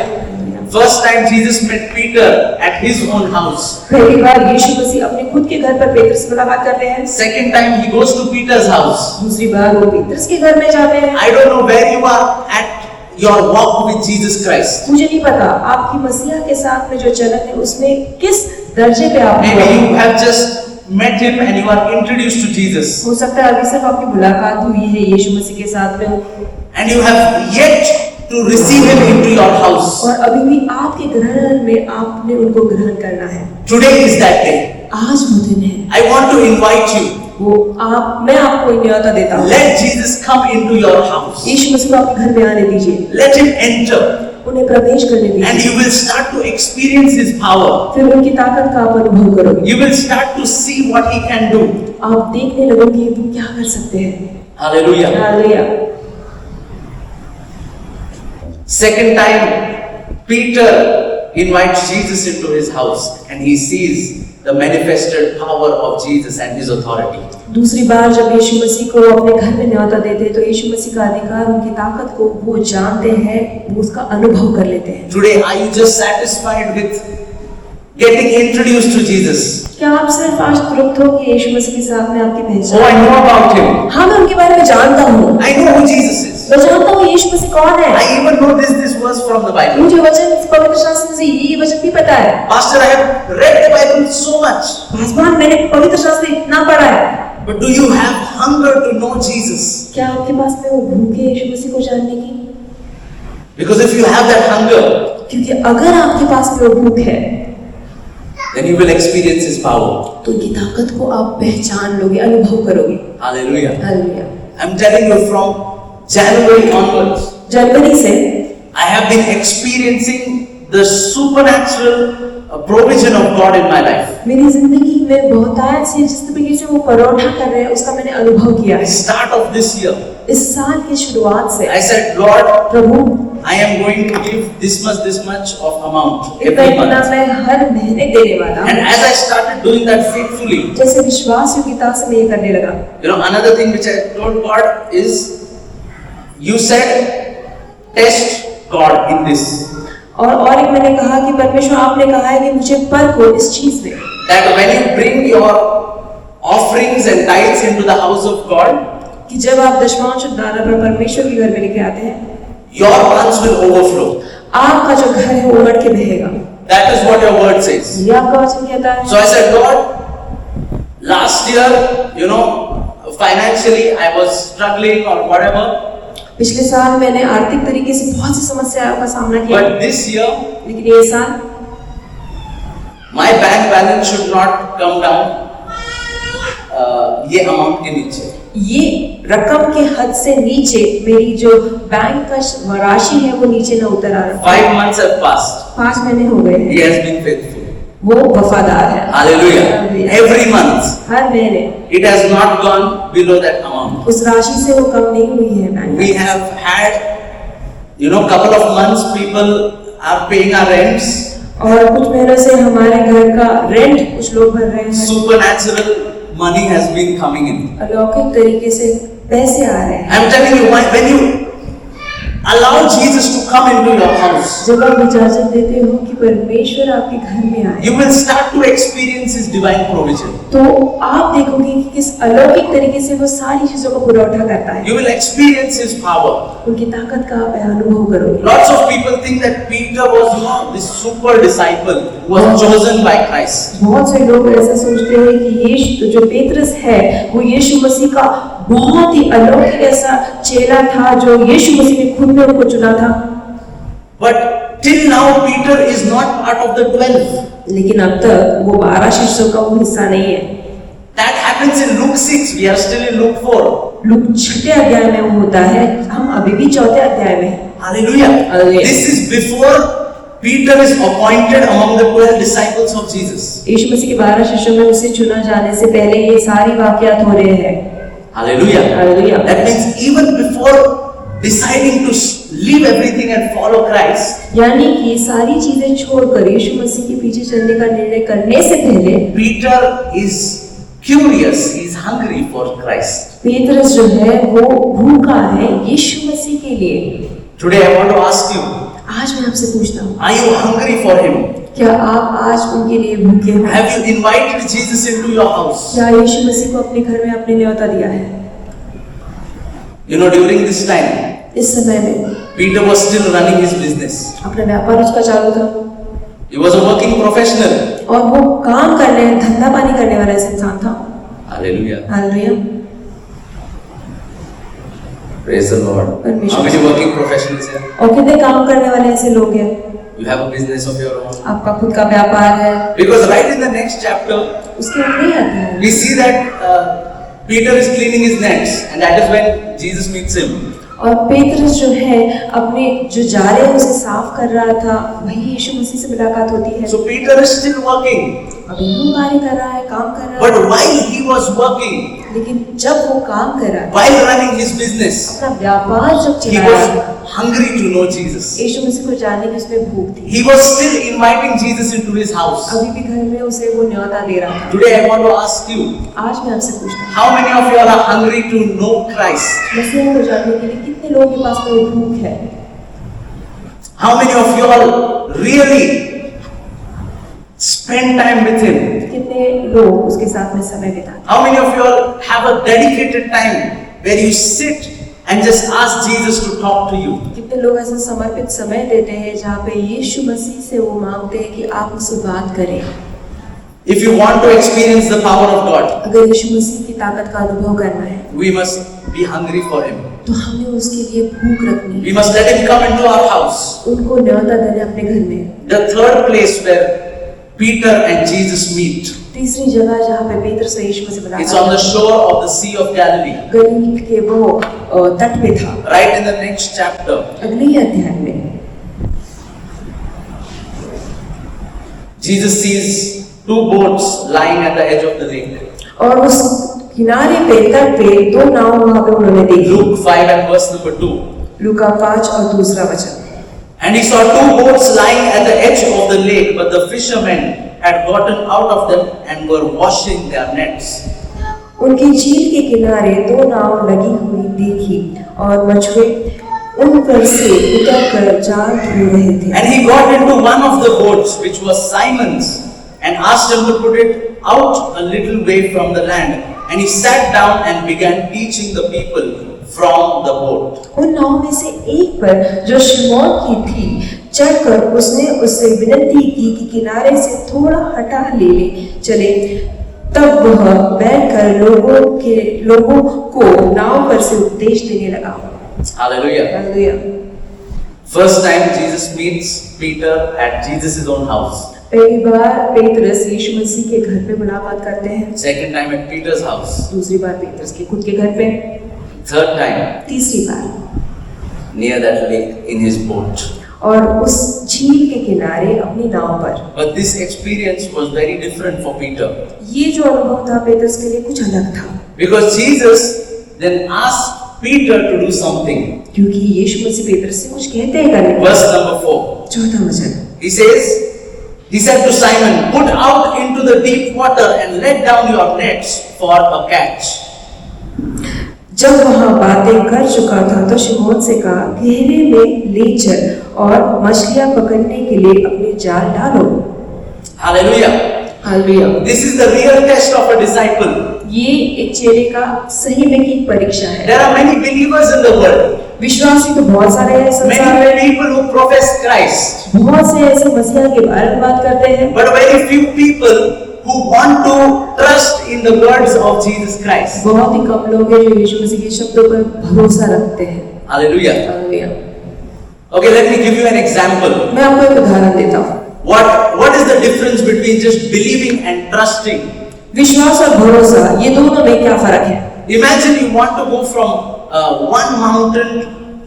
First time Jesus met Peter at his own house. पहली बार यीशु मसीह अपने खुद के घर पर पेत्रस से मुलाकात करते हैं। Second time he goes to Peter's house. दूसरी बार वो पेत्रस के घर में जाते हैं। I don't know where you are at your walk with Jesus Christ. मुझे नहीं पता आपकी मसीहा के साथ में जो चलन है उसमें किस दर्जे पे आप Maybe हो। you have just met him and you are introduced to Jesus. हो सकता है अभी सिर्फ आपकी मुलाकात हुई है यीशु मसीह के साथ में, And you have yet to receive him into your house. और अभी भी आपके ग्रहण में आपने उनको ग्रहण करना है। Today is that day. आज वो दिन है। I want to invite you. मैं आपको न्योता देता हूँ। Let Jesus come into your house. यीशु मसीह को आपके घर में आने दीजिए, Let him enter. उन्हें प्रवेश करने And दीजिए, you will start to experience his power. फिर उनकी ताकत का आप अनुभव करोगे। You will start to see what he can do. आप देखने लगोगे वो क्या कर सकते हैं। Hallelujah. Hallelujah. Second time, Peter invites Jesus into his house and he sees the manifested power of Jesus and his authority. दूसरी बार जब यीशु मसीह को अपने घर में न्योता देते हैं तो यीशु मसीह का अधिकार, उनकी ताकत को वो जानते हैं, वो उसका अनुभव कर लेते हैं। Today, are you just satisfied with getting introduced to Jesus? क्या आप सिर्फ आज तृप्त हो कि यीशु मसीह के साथ में आपकी Oh, पहचान? I know about him. हाँ, मैं उनके बारे में जानता हूँ। I know who Jesus is. मैं जानता हूँ यीशु मसीह कौन है। I even know this verse from the Bible. मुझे वचन पवित्र शास्त्र से ये वचन भी पता है। Pastor, I have read the Bible so much. Paswan, मैंने पवित्र शास्त्र इतना पढ़ा है। But do you have hunger to know Jesus? क्या आपके पास में वो भूख है यीशु मसीह को जानने की? Because if you have that hunger, क्योंकि अगर आपके पास में वो भूख है then you will experience his power. तो उनकी ताकत को आप पहचान लोगे, अनुभव करोगे। Hallelujah. Hallelujah. I'm telling you from January onwards, जनवरी से I have been experiencing the supernatural provision of God in my life. मेरी जिंदगी में बहुतायत से जिस तरीके से वो परोठा कर रहे हैं उसका मैंने अनुभव किया है। Start of this year, इस साल की शुरुआत से I said, Lord, Prabhu I am going to give this much of amount इतना every इतना month. मैं हर महीने देने वाला And हूँ। as I started doing that faithfully, जैसे विश्वास योग्यता से मैं ये करने लगा। another thing which I told God is, you said, test God in this. और एक मैंने कहा कि परमेश्वर आपने कहा है कि मुझे परखो इस चीज में। That when you bring your offerings and tithes into the house of God, कि जब आप दशमांश और दान अपने परमेश्वर के घर में लेके आते हैं, your funds will overflow. आपका जो घर है वो उमड़ के बहेगा। That is what your word says. ये आपका वचन कहता है। So I said, Lord, last year, financially I was struggling or whatever. पिछले साल मैंने आर्थिक तरीके से बहुत सी समस्याओं का सामना किया, But this year, लेकिन ये साल my bank balance should not come down. ये अमाउंट के नीचे. ये रकम के हद से नीचे मेरी जो बैंक का राशि है वो नीचे ना उतर आ रहा। 5 months have passed. 5 महीने हो गए He हैं। has been faithful. वो वफादार है। Hallelujah. Every month, हर महीने it has not gone below that amount. उस राशि से वो कम नहीं हुई है bank. We have had, couple of months people are paying our rents. और कुछ महीनों से हमारे घर का रेंट कुछ लोग भर रहे हैं। Supernatural money has been coming in. अलौकिक तरीके से पैसे आ रहे हैं। I'm telling you, when you allow Jesus to come into your house, जब आप इजाजत देते हो कि परमेश्वर आपके घर में आए, you will start to experience His divine provision. तो आप देखोगे कि किस अलौकिक तरीके से वो सारी चीजों का पुरौठा करता है। You will experience His power. उनकी ताकत का आप अनुभव करोगे। Lots of people think that Peter was, this super disciple who was chosen by Christ. बहुत से लोग ऐसा सोचते हैं कि यीशु जो पेत्रस है वो यीशु मसीह का बहुत ही अलौकिक ऐसा चेला था जो यीशु मसीह ने खुद में उनको चुना था। But till now Peter is not part of the 12. लेकिन अब तक वो 12 शिष्यों का वो हिस्सा नहीं है। That happens in Luke 6. We are still in Luke 4. Look 6 अध्याय में वो होता है, हम अभी भी 4 अध्याय में हैं। Hallelujah. Hallelujah. This is before Peter is appointed among the 12 disciples of Jesus. यीशु मसीह के 12 शिष्यों में उसे चुना जाने से पहले ये सारी वाकयात हो रहे हैं। Hallelujah. Hallelujah. That means even before deciding to leave everything and follow Christ, यानी कि सारी चीजें छोड़कर यीशु मसीह के पीछे चलने का निर्णय करने से पहले Peter is curious. He is hungry for Christ. Petrus जो है वो भूखा है यीशु मसीह के लिए। Today I want to ask you, आज मैं आपसे पूछता हूँ, are you hungry for Him? क्या आप आज उनके लिए भूखे हैं? Have you invited Jesus into your house? क्या यीशु मसीह को अपने घर में आपने न्योता दिया है? During this time, इस समय में Peter was still running his business. अपना व्यापार उसका चालू था He was a working professional. और वो काम करने धंधा पानी करने वाला ऐसा इंसान था। Hallelujah. Hallelujah. Praise the Lord. Permission. How many working professionals here? और कितने काम करने वाले ऐसे लोग हैं? You have a business of your own. आपका खुद का व्यापार है। Because right in the next chapter, उसके अगले अध्याय we see that Peter is cleaning his nets, and that is when Jesus meets him. और पेत्रस जो है अपने जो जाले उसे साफ कर रहा था वही यीशु मसीह से मुलाकात होती है। So Peter is still working. अभी वो कार्य कर रहा है, काम कर रहा But है, while he was working, लेकिन जब वो काम कर रहा है, while running his business, अपना व्यापार जब he चला रहा was है, hungry to know Jesus. यीशु मसीह को जानने की उसमें भूख थी। He was still inviting Jesus into his house. अभी भी घर में उसे वो न्योता दे रहा था। Today I want to ask you, आज मैं आपसे पूछता हूँ, how many of you are hungry to know Christ? मसीह को जानने के लिए कितने लोगों के पास में वो भूख है? How many of you all really spend time with him? कितने लोग उसके साथ में समय बिताते? How many of you all have a dedicated time where you sit and just ask Jesus to talk to you? कितने लोग ऐसा समर्पित समय देते हैं जहाँ पे यीशु मसीह से वो मांगते हैं कि आप मुझसे बात करें? If you want to experience the power of God, अगर यीशु मसीह की ताकत का अनुभव करना है we must be hungry for him. तो हमें उसके लिए भूख रखनी है। We must let him come into our house. उनको न्योता देने अपने घर में। The third place where Peter and Jesus meet, तीसरी जगह जहाँ पे पेत्रस और यीशु मसीह it's on the shore of the Sea of Galilee. गलील के वो तट पे था। Right in the next chapter, अगले ही अध्याय में Jesus sees two boats lying at the edge of the lake. और उस किनारे पे तट पे दो नाव वहां पे उन्होंने देखी। Luke 5 and verse number 2. लूका 5 और दूसरा वचन। And he saw two boats lying at the edge of the lake, but the fishermen had gotten out of them and were washing their nets. उनकी झील के किनारे दो नाव लगी हुई देखी और मछुए उन पर से उतरकर जाल धो रहे थे। And he got into one of the boats, which was Simon's, and asked him to put it out a little way from the land. And he sat down and began teaching the people from the boat. उन नाव में से एक पर जो शिमोन की थी चढ़कर उसने उससे विनती की कि किनारे से थोड़ा हटा ले चले। तब वह बैठकर लोगों को नाव पर से उपदेश देने लगा। Hallelujah. Hallelujah. First time Jesus meets Peter at Jesus' own house. पहली बार पेतरस यीशु मसीह के घर पे मुलाकात करते हैं। Second time at Peter's house. दूसरी बार पेतरस के खुद के घर पे। Third time तीसरी बार near that lake in his boat. और उस झील के किनारे अपनी नाव पर। But this experience was very different for Peter. ये जो अनुभव था पेतरस के लिए कुछ अलग था। Because Jesus then asked Peter to do something. क्योंकि यीशु मसीह पेतरस से कुछ कहते हैं करने को। Verse number 4. चौथा वचन। He said to Simon, put out into the deep water and let down your nets for a catch. जब वह बातें कर चुका था तो शिमोन से कहा, गहरे में ले चल और मछलियां पकड़ने के लिए अपने जाल डालो। Hallelujah. Hallelujah. This is the real test of a disciple. ये एक चेले का सही में की परीक्षा है। There are many believers in the world. विश्वासी तो बहुत सारे हैं संसार में। Many people who profess Christ. बहुत से ऐसे मसीहा के बारे में बात करते हैं। But very few people who want to trust in the words of Jesus Christ. बहुत ही कम लोग हैं जो यीशु मसीह के शब्दों पर भरोसा रखते हैं। Hallelujah. Hallelujah. Okay, let me give you an example. मैं आपको एक उदाहरण देता हूँ। What is the difference between just believing and trusting? विश्वास और भरोसा ये दोनों में क्या फर्क है? Imagine you want to go from one mountain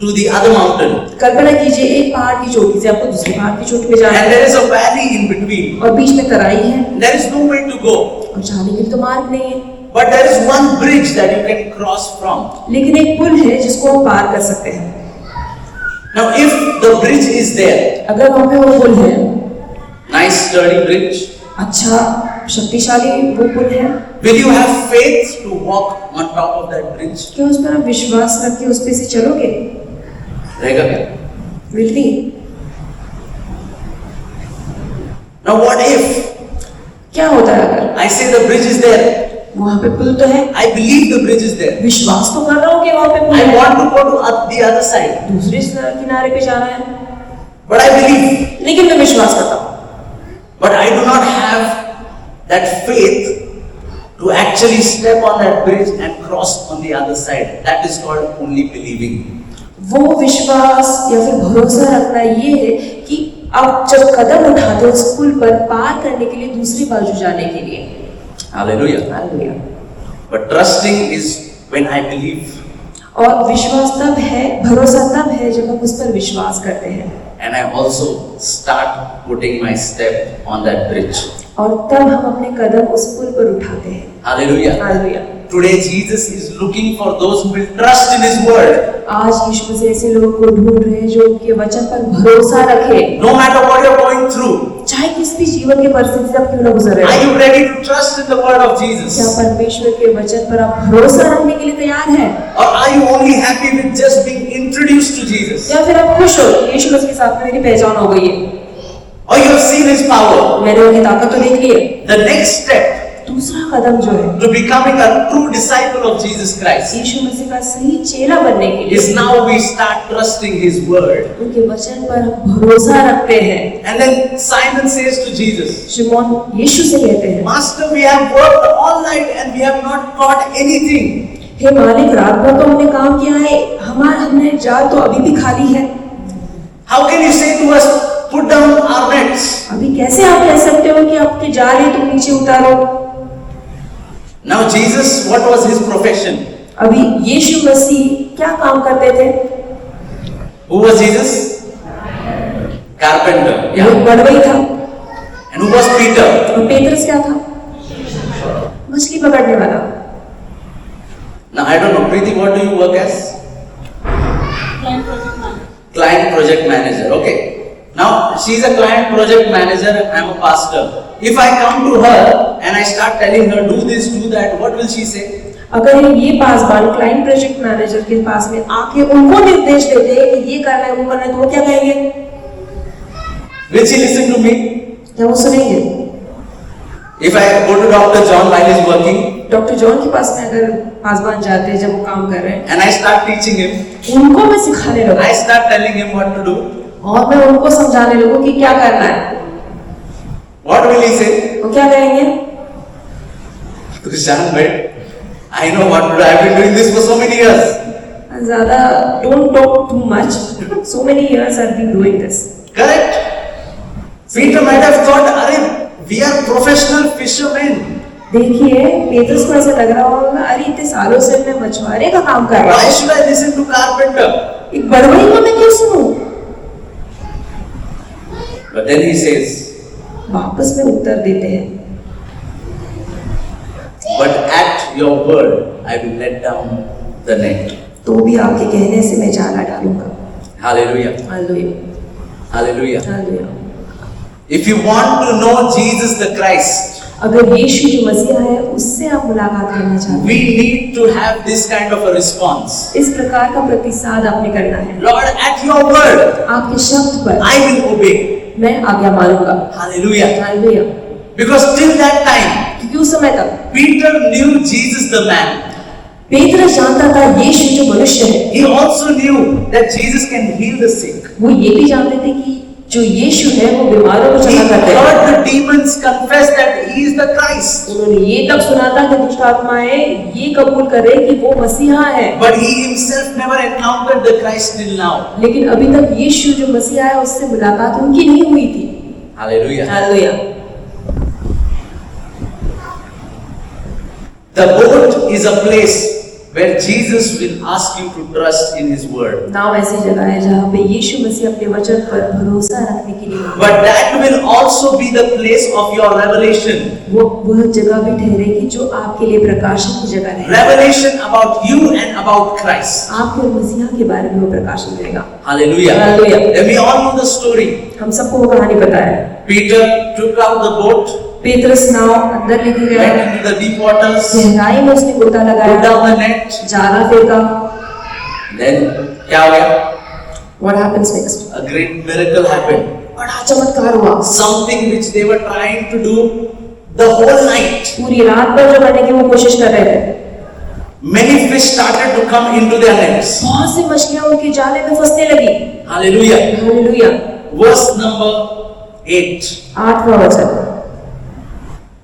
to the other mountain. कल्पना कीजिए एक पहाड़ की चोटी से आपको दूसरे पहाड़ की चोटी पे जाना And है there is a valley in between. और बीच में तराई है There is no way to go. और जाने के लिए तो मार्ग नहीं है, But there is one bridge that you can cross from. लेकिन एक पुल है जिसको हम पार कर सकते हैं। Now if the bridge is there, अगर वहाँ पे वो पुल है, nice sturdy bridge, अच्छा शक्तिशाली वो पुल है, will you have faith to walk on top of that bridge? क्या उस पर आप विश्वास रख के उस पे से चलोगे? रहेगा क्या? Will we? Now what if क्या होता है अगर I say the bridge is there? वहाँ पे पुल तो है, I believe the bridge is there. विश्वास तो कर रहा हूँ कि वहाँ पे पुल I है, want to go to the other side. दूसरे किनारे पे जाना है, But I believe. लेकिन मैं विश्वास करता हूँ। But I do not have that faith to actually step on that bridge and cross on the other side. That is called only believing. वो विश्वास या फिर भरोसा रखना ये है कि आप जब कदम उठाते हो उस पुल पर पार करने के लिए दूसरी बाजू जाने के लिए। Hallelujah. Hallelujah. But trusting is when I believe और विश्वास तब है, भरोसा तब है जब हम उस पर विश्वास करते हैं and I also start putting my step on that bridge. और तब हम अपने कदम उस पुल पर उठाते हैं। Hallelujah. Hallelujah. Today Jesus is looking for those who will trust in His word. आज यीशु मसीह ऐसे लोगों को ढूंढ रहे हैं जो उनके वचन पर भरोसा रखे, No matter what you're going through, चाहे किस भी जीवन के परिस्थिति से आप क्यों ना गुजर रहे are हो। you ready to trust in the word of क्या Jesus? परमेश्वर के वचन पर आप भरोसा रखने के लिए तैयार हैं? Or are you only happy with just being introduced to Jesus? या फिर आप खुश हो कि यीशु मसीह के साथ मेरी पहचान हो गई है, Or you have seen His power? मैंने उनकी ताकत तो देख ली है। The next step दूसरा कदम जो है to becoming a true disciple of Jesus Christ यीशु मसीह का सही चेला बनने के is लिए now we start trusting His word. उनके वचन पर हम भरोसा रखते हैं। And then Simon says to Jesus, शिमोन यीशु से कहते हैं, Master, we have worked all night and we have not caught anything. हे मालिक, रात भर तो हमने काम किया है, हमने जाल तो अभी भी खाली है। How can you say to us, put down our nets? अभी कैसे आप कह सकते हो कि आपके जाल है तुम नीचे उतारो? Now Jesus, what was His profession? अभी यीशु मसीह क्या काम करते थे? Who was Jesus? Carpenter. वो बढ़वई था। And who was Peter? और पेतरस क्या था? मछली पकड़ने वाला। Now I don't know, Preeti, what do you work as? Client project manager. Okay. Now she's a client project manager. I'm a pastor. If I come to her and I start telling her do this, do that, what will she say? अगर ये Paswan client project manager के पास में आके उनको निर्देश देते हैं कि ये करना है वो करना है, तो वो क्या कहेंगे? Will she listen to me? क्या वो सुनेंगे? If I go to Dr. John while he's working doctor John के पास में अगर पासवान जाते हैं जब वो काम कर रहे हैं, and I start teaching him, उनको मैं सिखाने लगूं I start telling him what to do, और मैं उनको समझाने लगूं कि क्या करना है, what will he say? वो क्या कहेंगे? Tushan, wait. I know what to do. I've been doing this for so many years. ज्यादा don't talk too much. So many years I've been doing this. Correct? Peter might have thought, "Arey, we are professional fishermen. देखिए पेतरस को ऐसा लग रहा होगा, अरे इतने सालों से मैं मछुआरे का काम कर रहा Why हूँ, should I listen to carpenter?" एक बड़वई को मैं क्यों सुनूं? But then he says, वापस में उत्तर देते हैं, "But at your word, I will let down the net." तो भी आपके कहने से मैं जाला डालूंगा। Hallelujah. Hallelujah, Hallelujah. Hallelujah. If you want to know Jesus the Christ, अगर यीशु जो मसीहा है उससे आप मुलाकात करना चाहते we need to have this kind of a response. हैं, इस प्रकार का प्रतिसाद आपने करना है। Lord, at your word, आपके शब्द पर I will obey. मैं आज्ञा मानूंगा। Hallelujah. Hallelujah. Because till that time, क्योंकि उस समय तक Peter knew Jesus the man. पेतरस जानता था यीशु जो मनुष्य है, He also knew that Jesus can heal the sick. वो ये भी जानते थे कि जो यीशु है वो बीमारों को He चंगा करते हैं। heard the demons confess that he is the Christ. उन्होंने ये तक सुना था कि दुष्ट आत्माएं ये कबूल करे कि वो मसीहा है, But he himself never encountered the Christ till now. लेकिन अभी तक यीशु जो मसीहा है उससे मुलाकात उनकी नहीं हुई थी। Hallelujah. Hallelujah. The boat is a place where Jesus will ask you to trust in his word. नाव ऐसी जगह है जहाँ पे यीशु मसीह अपने वचन पर भरोसा रखने के लिए, But that will also be the place of your revelation. वह जगह भी ठहरेगी जो आपके लिए प्रकाशन की जगह है। Revelation about you and about Christ. आपके और मसीहा के बारे में वो प्रकाशन देगा। Hallelujah. Hallelujah. And we all know the story. हम सबको वो कहानी पता है। Peter took out the boat, पेतरस नाव अंदर लेके गया, went into the deep waters, गहराई में उसने गोता put लगाया, down the net. जाला फेंका। Then क्या हो गया? What happens next? A great miracle happened. बड़ा चमत्कार हुआ। Something which they were trying to do the whole night. पूरी रात भर जो करने की वो कोशिश कर रहे थे, Many fish started to come into their nets. बहुत सी मछलियां उनके जाले में फंसने लगी। Hallelujah. हालेलुया। Verse number 8. 8वां वचन।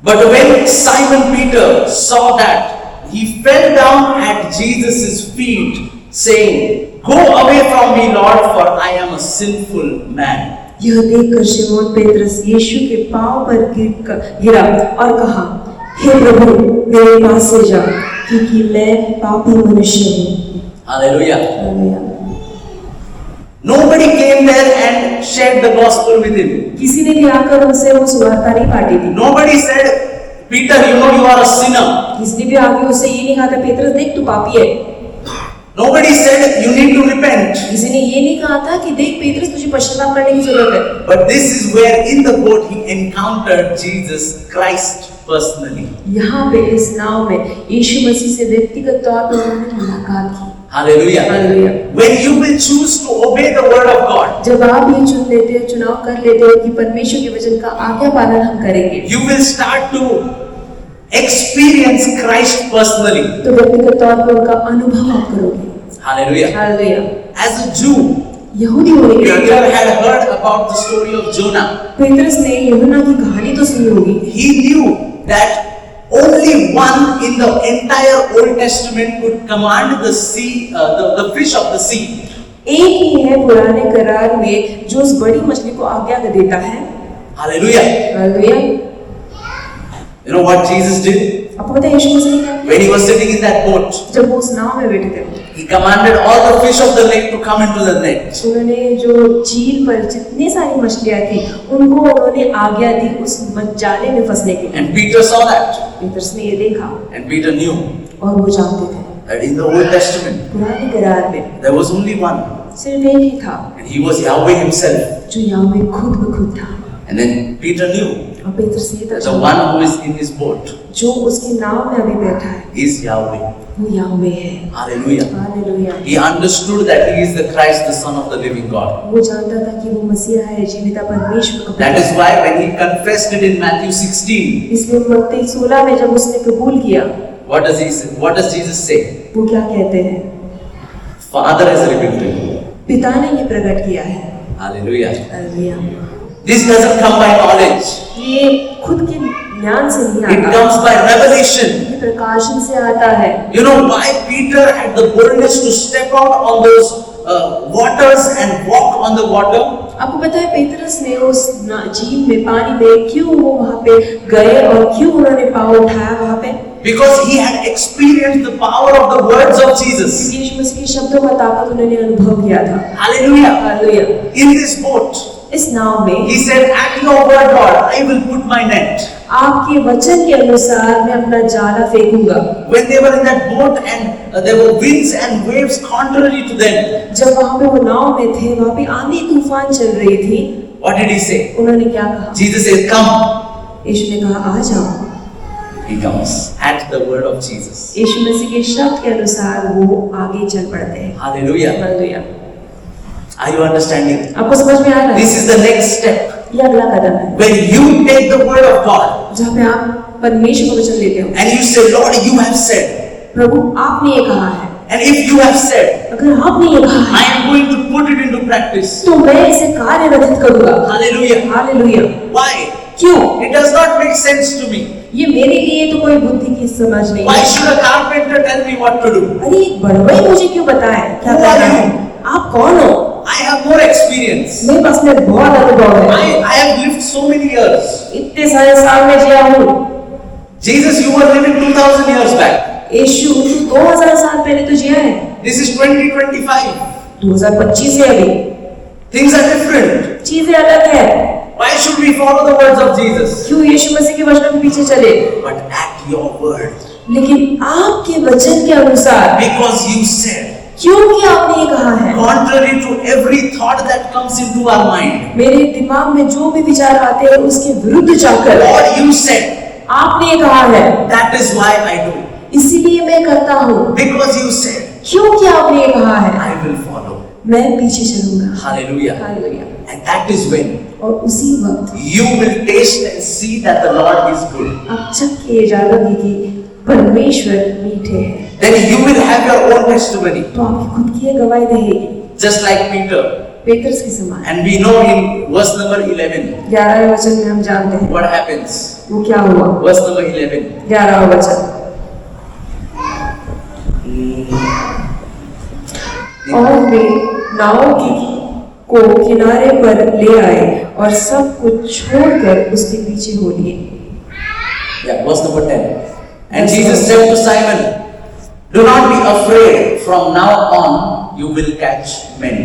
But when Simon Peter saw that, he fell down at Jesus' feet, saying, "Go away from me, Lord, for I am a sinful man." यह देखकर शिमोन पेतरस यीशु के पांव पर गिरा और कहा, हे प्रभु मेरे पास से जा, क्योंकि मैं पापी मनुष्य हूँ। Hallelujah. Hallelujah. Nobody came there and shared the gospel with him. किसी ने भी आकर उनसे वो सुवार्ता नहीं बांटी थी। Nobody said, "Peter, you know you are a sinner." किसी ने भी आके उससे ये नहीं कहा था, पेतरस देख तू पापी है। Nobody said, "You need to repent." किसी ने ये नहीं कहा था कि देख पेतरस तुझे पश्चाताप करने की जरूरत है। But this is where in the boat he encountered Jesus Christ personally. यहाँ पे इस नाव में यीशु मसीह से व्यक्तिगत तौर पर उन्होंने मुलाकात की। Hallelujah. Hallelujah. When you will choose to obey the word of God, जब आप ये चुन लेते हो, चुनाव कर लेते हो कि परमेश्वर के वचन का आज्ञा पालन हम करेंगे, you will start to experience Christ personally. तो व्यक्तिगत तौर पर उनका अनुभव आप करोगे। Hallelujah. Hallelujah. As a Jew, यहूदी होने के Peter नाते had heard about the story of Jonah. पेतरस ने यूहन्ना की कहानी तो सुनी होगी। He knew that only one in the entire Old Testament could command the sea, the fish of the sea. एक ही है पुराने करार में जो उस बड़ी मछली को आज्ञा देता है। Hallelujah. Hallelujah. You know what Jesus did? आपको पता है यीशु मसीह ने क्या किया? When he was sitting in that boat, जब वो उस नाव में बैठे थे, he commanded all the fish of the lake to come into the net. उन्होंने जो झील पर जितनी सारी मछलियां थी उनको उन्होंने आज्ञा दी उस जाले में फंसने के लिए। And Peter saw that. पतरस ने ये देखा And Peter knew और वो जानते थे that in the Old Testament, पुराने करार में there was only one. सिर्फ एक ही था And he was Yahweh himself. जो यावे खुद ब खुद था। And then Peter knew और पतरस ये that था the one who is in his boat जो उसकी नाव में अभी बैठा है is Yahweh. वो यावे है। Hallelujah. Hallelujah. He understood that he is the Christ, the Son of the living God. वो जानता था कि वो मसीहा है जीविता परमेश्वर का। That is why when he confessed it in Matthew 16, इसलिए मत्ती 16 में जब उसने कबूल किया, what does he say? What does Jesus say? वो क्या कहते हैं? Father has revealed to you. पिता ने ये प्रकट किया है। Hallelujah. Hallelujah. This doesn't come by knowledge. ये खुद के ज्ञान से नहीं It आता, comes by revelation. ये प्रकाशन से आता है। You know why Peter had the boldness to step out on those waters and walk on the water? आपको पता है पतरस ने उस झील में पानी में क्यों वो वहाँ पे गए और क्यों उन्होंने पाँव उठाया वहाँ पे? Because he had experienced the power of the words of Jesus. क्योंकि यीशु मसीह के शब्दों का ताकत उन्होंने अनुभव किया था। Hallelujah. Hallelujah. In this boat, इस नाव में he said, "At your word, Lord, I will put my net." आपके वचन के अनुसार मैं अपना जाला फेंकूंगा। When they were in that boat and there were winds and waves contrary to them, जब वहाँ पे वो नाव में थे, वहाँ पे आंधी तूफान चल रही थी, what did he say? उन्होंने क्या कहा? Jesus said, "Come." यीशु ने कहा आ जाओ। He comes at the word of Jesus. यीशु मसीह के शब्द के अनुसार वो आगे चल पड़ते हैं। Hallelujah. Hallelujah. Are you understanding? आपको समझ में आ रहा है? This is the next step. ये अगला कदम है When you take the word of God जहाँ पे आप परमेश्वर को वचन देते हो, and you say, "Lord, you have said," प्रभु आपने ये कहा है, and if you have said, अगर आपने ये कहा I है am going to put it into practice. तो मैं इसे कार्यरत करूंगा। Hallelujah. हालेलुया। Why? क्यों? It does not make sense to me. ये मेरे लिए तो कोई बुद्धि की समझ नहीं Why है। should a carpenter tell me what to do? अरे एक बढ़ई मुझे क्यों बताए क्या Who are करना you? है? आप कौन हो? I have more experience. मेरे पास में बहुत अनुभव है। I have lived so many years. इतने सारे साल में जिया हूँ। Jesus, you were living 2000 years back. यीशु 2000 साल पहले तो जिया है। This is 2025. 2025 है अभी। Things are different. चीजें अलग है। Why should we follow the words of Jesus? क्यों यीशु मसीह के वचनों के पीछे चले? But at your word. लेकिन आपके वचन के अनुसार, Because you said, क्योंकि आपने ये कहा है, contrary to every thought that comes into our mind. मेरे दिमाग में जो भी विचार आते हैं उसके विरुद्ध जाकर Lord, you said, आपने ये कहा है, that is why I do. इसीलिए मैं करता हूँ। Because you said, क्योंकि आपने ये कहा है, I will follow. मैं पीछे चलूंगा। Hallelujah. Hallelujah. And that is when और उसी वक्त you will taste and see that the Lord is good. आप चख के जानोगे कि परमेश्वर मीठे हैं। Then you will have your own testimony. तो आपकी खुद की ये गवाही रहेगी, Just like Peter. पेतरस के समान। And we know in verse number 11, 11वें वचन में हम जानते हैं what happens. वो क्या हुआ। Verse number 11. 11वां वचन, और वे नाव को किनारे पर ले आए और सब कुछ छोड़कर उसके पीछे हो लिए। Yeah, verse number 10. And Jesus said to Simon, "Do not be afraid, from now on you will catch men."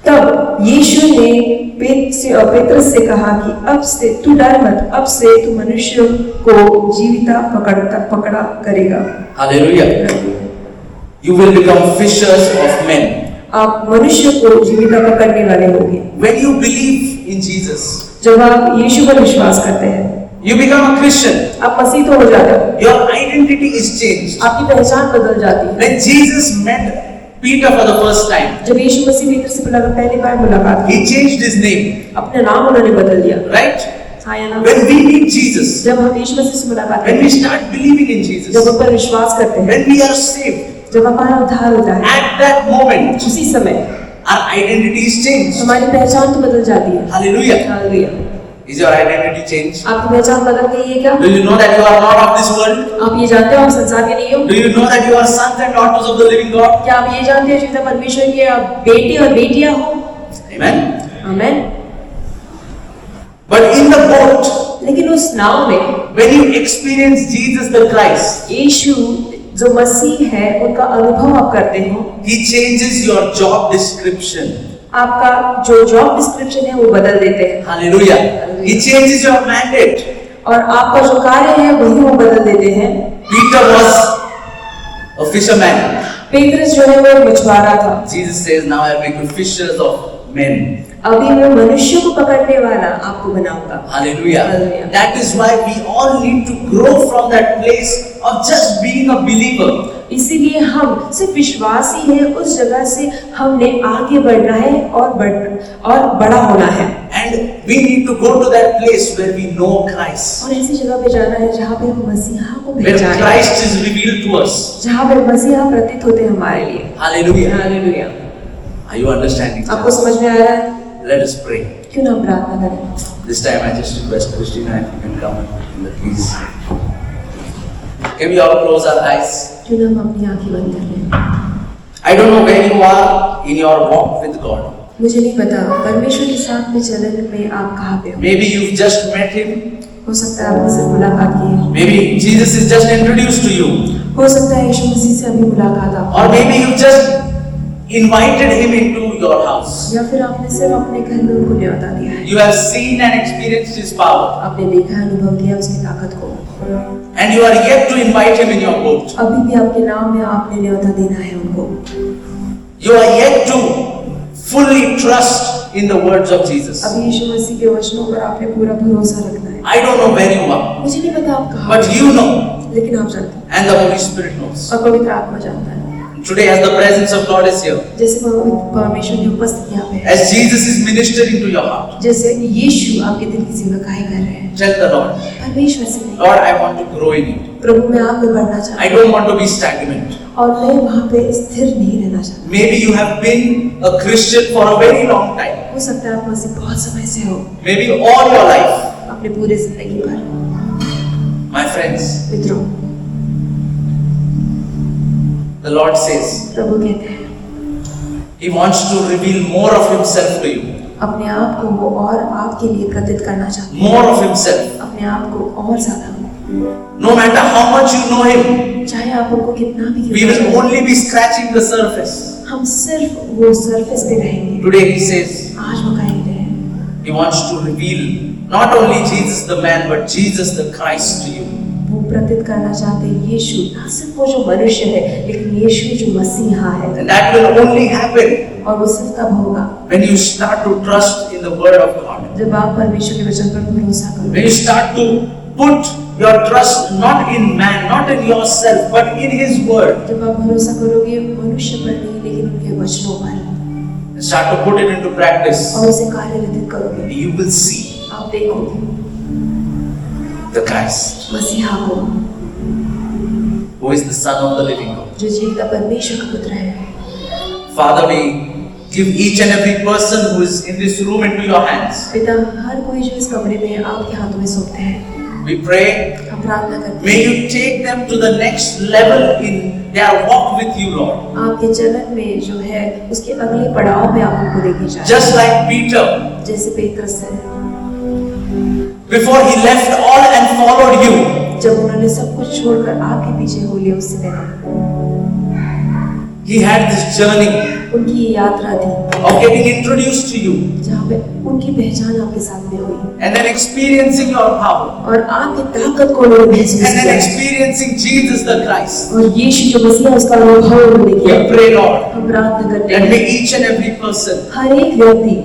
तब यीशु ने पेतरस से कहा कि अब से तू डर मत, अब से तू मनुष्यों को जीविता पकड़ा करेगा। Hallelujah. You will become fishers of men. आप मनुष्य को जीविता पकड़ने वाले होंगे। When you believe in Jesus, जब आप यीशु पर विश्वास करते हैं, you become a Christian. आप मसीह तो हो जाते हो, Your identity is changed. आपकी पहचान बदल जाती है। When Jesus met Peter for the first time, जब यीशु मसीह पेतरस से पहली बार मुलाकात की, he changed his name, अपना नाम उन्होंने बदल दिया। right? हाँ या ना? When we meet Jesus, जब हम यीशु मसीह से मुलाकात when करते we हैं, start believing in Jesus, जब हम पर विश्वास करते हैं, when we are saved, जब हमारा उद्धार होता है, at that moment, उसी समय our identity is changed. हमारी पहचान तो बदल जाती है। Hallelujah. Hallelujah. Is your identity changed? आपकी पहचान बदल गई है क्या? Do you know that you are not of this world? आप ये जानते हो आप संसार के नहीं हो? Do you know that you are sons and daughters of the living God? क्या आप ये जानते हो जीवित परमेश्वर के आप बेटे और बेटियां हो? Amen. Amen. But in the boat, लेकिन उस नाव में when you experience Jesus the Christ, यीशु जो मसीह है उनका अनुभव आप करते हो, He changes your job description. आपका जो जॉब डिस्क्रिप्शन है वो बदल देते हैं। Hallelujah. He changes your mandate. और आपका जो कार्य है वही वो बदल देते हैं। Peter was a fisherman. Petrus जो है वो एक मछुआरा था। Jesus says, now I make you fishers of men. अभी मैं मनुष्यों को पकड़ने वाला आपको बनाऊंगा। Hallelujah. Hallelujah. That is why we all need to grow from that place of just being a believer. इसीलिए हम सिर्फ विश्वासी हैं, उस जगह से हमने आगे बढ़ना है और बड़ा होना है। And we need to go to that place where we know Christ. और ऐसी जगह पे जाना है जहाँ पे हम मसीहा को Where पहचानें, Christ is revealed to us. जहाँ पे मसीहा प्रतीत होते हैं हमारे लिए। Hallelujah. Hallelujah. Are you understanding? आपको समझ में आ रहा है? Let us pray. क्यों ना हम प्रार्थना करें? This time I just request Christina if you can come in the please. Can we all close our eyes? क्यों ना हम अपनी आंखें बंद कर लें? I don't know where you are in your walk with God. मुझे नहीं पता परमेश्वर के साथ में चलन में आप कहाँ पे हो। Maybe you've just met Him. हो सकता है आपने सिर्फ मुलाकात की है। Maybe Jesus is just introduced to you. हो सकता है यीशु मसीह से अभी मुलाकात आप, Or maybe you just invited Him into your house. या फिर आपने सिर्फ अपने घर में उनको न्योता दिया है। You have seen and experienced His power. आपने देखा है, अनुभव किया उसकी ताकत को, And you are yet to invite Him in your boat. अभी भी आपके नाम में आपने न्योता देना है उनको। You are yet to fully trust in the words of Jesus. अभी यीशु मसीह के वचनों पर आपने पूरा भरोसा रखना है। I don't know where you are, मुझे नहीं पता आप कहाँ, but you know, लेकिन आप जानते हैं and the Holy Spirit knows. और पवित्र आत्मा जानता है। Today, as the presence of God is here, जैसे परमेश्वर की उपस्थिति यहाँ पे है, as Jesus is ministering to your heart, जैसे यीशु आपके दिल की सेवकाई कर रहे हैं, tell the Lord, परमेश्वर से नहीं, Lord, I want to grow in you. प्रभु मैं आप में बढ़ना चाहता I don't want to be stagnant. हूँ और मैं वहाँ पे स्थिर नहीं रहना चाहता। Maybe you have been a Christian for a very long time. हो सकता है आप मसीह बहुत समय से हो, Maybe all your life. अपने पूरे जिंदगी भर। My friends, मित्रों, the Lord says, प्रभु कहते हैं He wants to reveal more of Himself to you. अपने आप को वो और आपके लिए प्रतीत करना चाहते हैं, More of Himself. अपने आप को और ज्यादा। No matter how much you know Him, चाहे आप उनको कितना भी we will only be scratching the surface. हम सिर्फ वो सरफेस पे रहेंगे। Today He says, आज वो कह रहे हैं He wants to reveal not only Jesus the man, but Jesus the Christ to you. वो प्रतीत करना चाहते हैं यीशु, ना सिर्फ वो जो मनुष्य है लेकिन यीशु जो मसीहा है। And that will only happen और वो सिर्फ तब होगा when you start to trust in the Word of God. जब आप परमेश्वर के वचन पर भरोसा करोगे, When you start to put your trust not in man, not in yourself, but in His Word. जब आप भरोसा करोगे मनुष्य पर नहीं लेकिन उनके वचनों पर, And start to put it into practice. और उसे कार्यरत करोगे, You will see आप देखोगे the Christ, मसीहा को who is the Son of the living God. जो जीवित परमेश्वर का पुत्र है। Father, we give each and every person who is in this room into your hands. पिता, हर कोई जो इस कमरे में है आपके हाथों में सौंपते हैं। We pray, हम प्रार्थना करते may हैं you take them to the next level in their walk with you, Lord. आपके चलन में जो है उसके अगले पड़ाव में आप उनको लेके जाए। Just like Peter, जैसे पेत्रस है, before he left all and followed you, जब उन्होंने सब कुछ छोड़कर आपके पीछे हो लिया, उससे पहले he had this journey उनकी ये यात्रा थी of getting introduced to you जहाँ पे उनकी पहचान आपके साथ में हुई and then experiencing your power और आपकी ताकत को उन्होंने महसूस and then किया experiencing Jesus the Christ. और यीशु जो मसीहा है, उसका अनुभव उन्होंने किया। We pray, Lord, हम प्रार्थना करते that may हैं each and every person हर एक व्यक्ति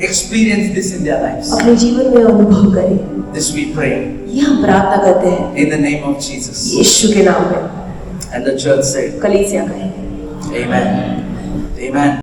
experience this in their lives. अपने जीवन में अनुभव करे। This we pray ये हम प्रार्थना करते हैं in the name of Jesus. यीशु के नाम में। And the church said, कलीसिया कहेंगे Amen. Amen.